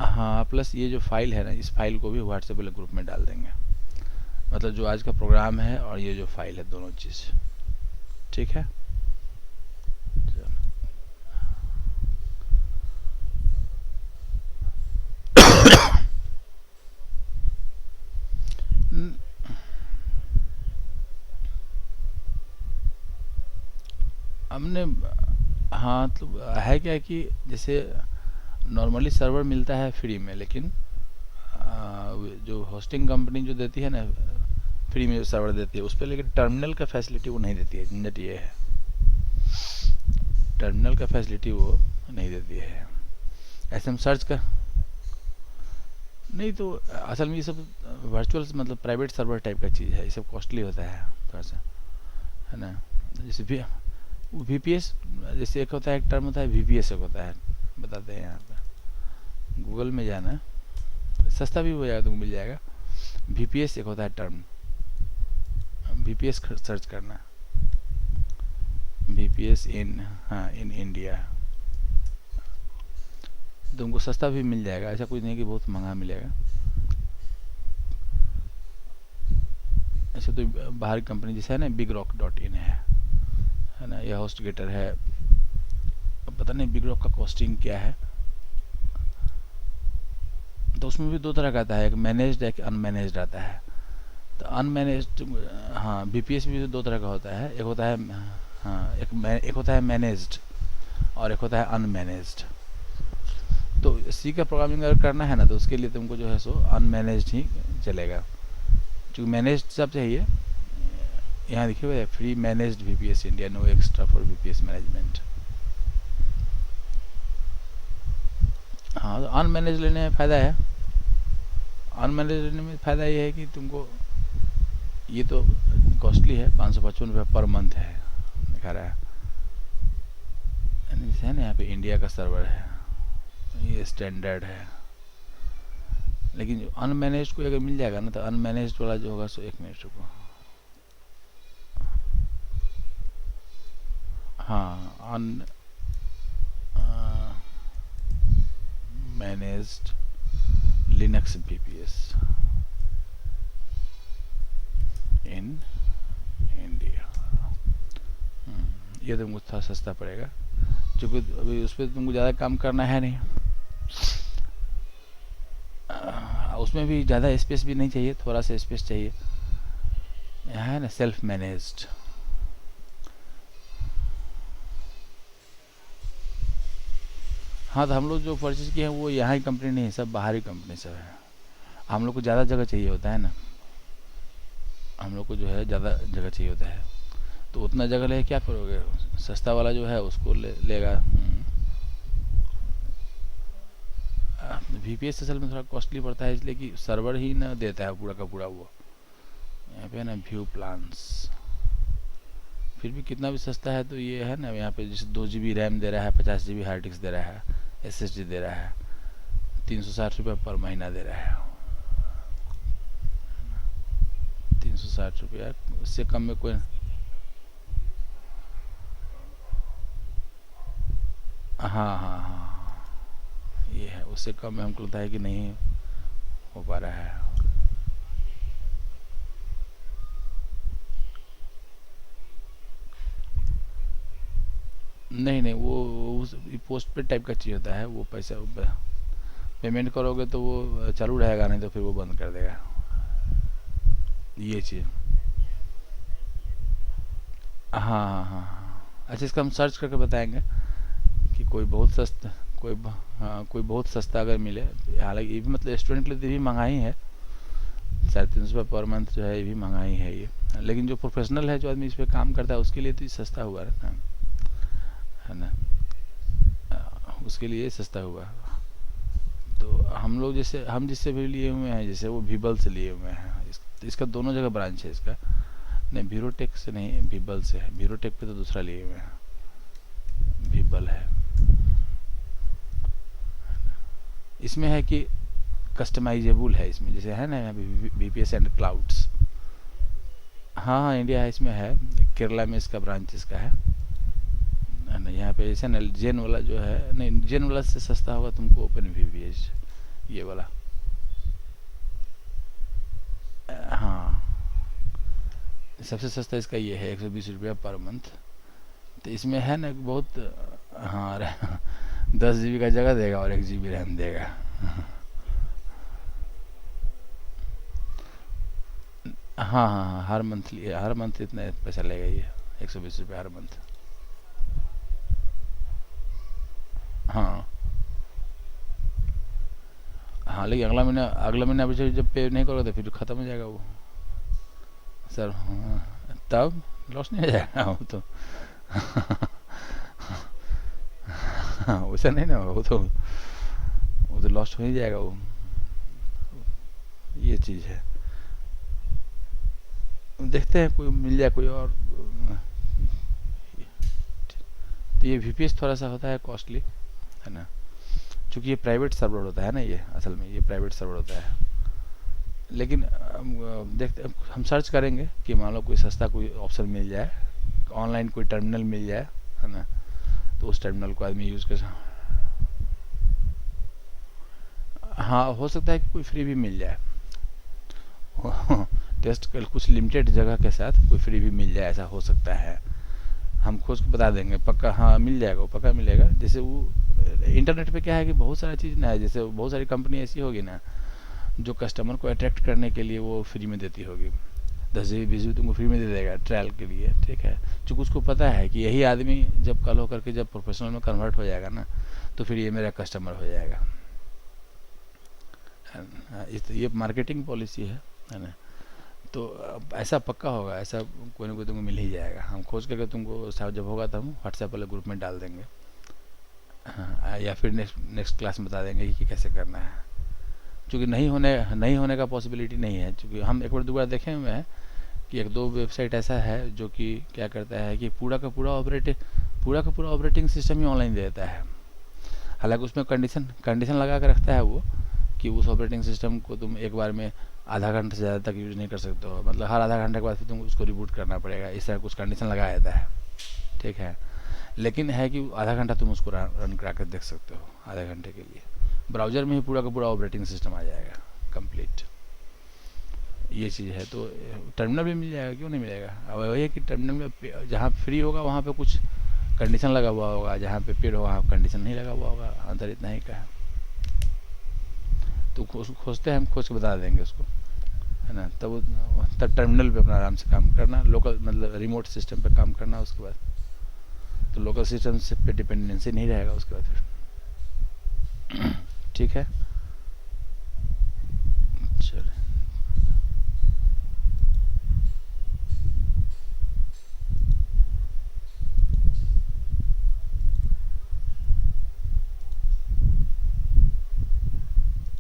हाँ, प्लस ये जो फाइल है ना, इस फाइल को भी व्हाट्सएप वाले ग्रुप में डाल देंगे, मतलब जो आज का प्रोग्राम है और ये जो फाइल है, दोनों चीज़। ठीक है। हमने, हाँ तो है क्या कि जैसे नॉर्मली सर्वर मिलता है फ्री में, लेकिन जो होस्टिंग कंपनी जो देती है ना फ्री में जो सर्वर देती है उस पर, लेकिन टर्मिनल का फैसिलिटी वो नहीं देती है। झंझट ये है, टर्मिनल का फैसिलिटी वो नहीं देती है। ऐसे हम सर्च कर नहीं, तो असल में ये सब वर्चुअल मतलब प्राइवेट सर्वर टाइप का चीज़ है, ये सब कॉस्टली होता है थोड़ा सा, है ना। जैसे भी VPS, जैसे एक होता है, एक टर्म होता है VPS, एक होता है, बताते हैं यहाँ पे, गूगल में जाना, सस्ता भी हो जाएगा, तुमको मिल जाएगा। VPS एक होता है टर्म, VPS सर्च करना, VPS इन, हाँ इन इंडिया, तुमको सस्ता भी मिल जाएगा, ऐसा कुछ नहीं कि बहुत महंगा मिलेगा। ऐसे तो बाहर कंपनी जैसे है ना, bigrock.in है ना, यह होस्ट गेटर है। अब पता नहीं बिग रॉक का कॉस्टिंग क्या है, तो उसमें भी दो तरह का आता है, एक मैनेज्ड है, एक अनमैनेज्ड आता है। तो अनमैनेज्ड, हाँ VPS भी दो तरह का होता है, एक होता है, हाँ एक होता है मैनेज्ड और एक होता है अनमैनेज्ड। तो सी का प्रोग्रामिंग अगर करना है ना, तो उसके लिए तुमको जो है सो अनमैनेज्ड ही चलेगा, क्योंकि मैनेज्ड सब चाहिए। यहाँ देखिए हुआ है free managed VPS India, no extra for VPS management. हाँ, तो अनमैनेज लेने में फ़ायदा है, अनमैनेज लेने में फ़ायदा ये है कि तुमको, ये तो कॉस्टली है, 555 रुपये पर मंथ है दिखा रहा है, जैसे है ना यहाँ पे इंडिया का सर्वर है, ये स्टैंडर्ड है। लेकिन जो अनमैनेज को अगर मिल जाएगा ना, तो अनमैनेज वाला जो होगा सो, एक मिनट रुको, हाँ managed Linux VPS in India, ये तुमको थोड़ा सस्ता पड़ेगा, क्योंकि अभी उस पर तुमको ज़्यादा काम करना है नहीं, उसमें भी ज़्यादा स्पेस भी नहीं चाहिए, थोड़ा सा स्पेस चाहिए। यहाँ है ना सेल्फ मैनेज्ड, हाँ तो हम लोग जो परचेज किए हैं वो यहाँ की कंपनी नहीं है, सब बाहरी कंपनी सब है। हम लोग को ज़्यादा जगह चाहिए होता है ना, हम लोग को जो है ज़्यादा जगह चाहिए होता है, तो उतना जगह ले क्या करोगे, सस्ता वाला जो है उसको लेगा। VPS असल में थोड़ा कॉस्टली पड़ता है, इसलिए कि सर्वर ही ना देता है पूरा का पूरा वो। यहाँ पे है ना व्यू प्लान्स, फिर भी कितना भी सस्ता है तो ये है ना, यहाँ पे जैसे 2 GB रैम दे रहा है, 50 GB हार्ड डिस्क दे रहा है, SSD दे रहा है, 360 रुपये पर महीना दे रहा है, 360 रुपया, उससे कम में कोई, हाँ हाँ हाँ, ये है, उससे कम में हमको लगता है कि नहीं हो पा रहा है। नहीं नहीं, वो उस पोस्ट पे टाइप का चाहिए होता है, वो पैसा पेमेंट करोगे तो वो चालू रहेगा, नहीं तो फिर वो बंद कर देगा, ये चीज़। हाँ हाँ हाँ हाँ, अच्छा इसका हम सर्च करके बताएंगे कि कोई बहुत सस्ता, हाँ कोई बहुत सस्ता अगर मिले। हालांकि ये भी मतलब स्टूडेंट के लिए भी महंगाई है, 350 रुपये पर मंथ जो है, ये भी महंगाई है ये, लेकिन जो प्रोफेशनल है, जो आदमी इस पर काम करता है, उसके लिए तो ये सस्ता हुआ है ना, उसके लिए सस्ता हुआ। तो हम लोग जैसे, हम जिससे भी लिए हुए हैं, जैसे वो वीबल से लिए हुए हैं, इसका दोनों जगह ब्रांच है इसका, नहीं वीरोटेक से नहीं, वीबल से है, वीरोटेक पे तो दूसरा लिए हुए हैं, वीबल है। इसमें है कि कस्टमाइजेबल है इसमें, जैसे है ना यहाँ पे VPS एंड क्लाउड्स। हाँ हाँ, इंडिया है इसमें है, केरला में इसका ब्रांच इसका है ना। यहाँ पे जैसे ना जेन वाला जो है, नहीं जेन वाला से सस्ता होगा तुमको ओपन VPS ये वाला। हाँ, सबसे सस्ता इसका ये है, 120 रुपया पर मंथ। तो इसमें है ना बहुत, हाँ 10 GB का जगह देगा और 1 GB रैम देगा। हाँ हाँ हाँ, हर मंथ इतना पैसा लेगा ये, 120 रुपये हर मंथ। हाँ हाँ, लेकिन अगला महीना अभी जब पे नहीं करोगे तो फिर ख़त्म हो जाएगा वो। सर हाँ, तब लॉस नहीं हो जाएगा वो तो। हाँ, वैसा नहीं ना, वो तो लॉस हो ही जाएगा वो, ये चीज़ है। देखते हैं कोई मिल जाए कोई और। तो ये VPS थोड़ा सा होता है कॉस्टली, है ना, क्योंकि ये प्राइवेट सर्वर होता है ना, ये असल में ये प्राइवेट सर्वर होता है। लेकिन देखते हम सर्च करेंगे कि मान लो कोई सस्ता कोई ऑप्शन मिल जाए, ऑनलाइन कोई टर्मिनल मिल जाए, है ना, तो उस टर्मिनल को आदमी यूज़ कर। हाँ, हो सकता है कि कोई फ्री भी मिल जाए। टेस्ट कर कुछ लिमिटेड जगह के साथ कोई फ्री भी मिल जाए, ऐसा हो सकता है। हम खोज के बता देंगे पक्का, हाँ मिल जाएगा, वो पक्का मिलेगा। जैसे वो इंटरनेट पे क्या है कि बहुत सारी चीज़ ना है, जैसे बहुत सारी कंपनी ऐसी होगी ना जो कस्टमर को अट्रैक्ट करने के लिए वो फ्री में देती होगी। 10 GB 20 GB तुमको फ्री में दे देगा ट्रायल के लिए, ठीक है, क्योंकि उसको पता है कि यही आदमी जब कल होकर के जब प्रोफेशनल में कन्वर्ट हो जाएगा ना, तो फिर ये मेरा कस्टमर हो जाएगा। ये मार्केटिंग पॉलिसी है ना। तो ऐसा पक्का होगा, ऐसा कोई ना कोई तुमको मिल ही जाएगा। हम खोज करके तुमको साहब जब होगा तो हम व्हाट्सएप वाले ग्रुप में डाल देंगे। हाँ, या फिर नेक्स्ट क्लास में बता देंगे कि कैसे करना है, क्योंकि नहीं होने का पॉसिबिलिटी नहीं है। क्योंकि हम एक बार दो बार देखे हुए हैं कि एक दो वेबसाइट ऐसा है जो कि क्या करता है कि पूरा का पूरा ऑपरेटिंग सिस्टम ही ऑनलाइन दे देता है। हालांकि उसमें कंडीशन लगा कर रखता है वो कि उस ऑपरेटिंग सिस्टम को तुम एक बार में आधा घंटे से ज़्यादा तक यूज़ नहीं कर सकते हो, मतलब हर आधा घंटे के बाद फिर तुमको उसको रिबूट करना पड़ेगा, इस तरह कुछ कंडीशन लगाया जाता है, ठीक है। लेकिन है कि आधा घंटा तुम उसको रन करा कर देख सकते हो, आधे घंटे के लिए ब्राउज़र में ही पूरा का पूरा ऑपरेटिंग सिस्टम आ जाएगा कंप्लीट, ये चीज़ है। तो टर्मिनल भी मिल जाएगा, क्यों नहीं मिलेगा। अब वही है कि टर्मिनल में जहाँ फ्री होगा वहाँ पे कुछ कंडीशन लगा हुआ होगा, जहाँ पे पेड होगा वहाँ कंडीशन नहीं लगा हुआ होगा, अंतर इतना ही का है। तो खोजते हैं, हम खोज के बता देंगे उसको, है ना। तब टर्मिनल पे अपना आराम से काम करना, लोकल मतलब रिमोट सिस्टम पे काम करना। उसके बाद तो लोकल सिस्टम से पे डिपेंडेंसी नहीं रहेगा उसके बाद फिर, ठीक है। चलिए।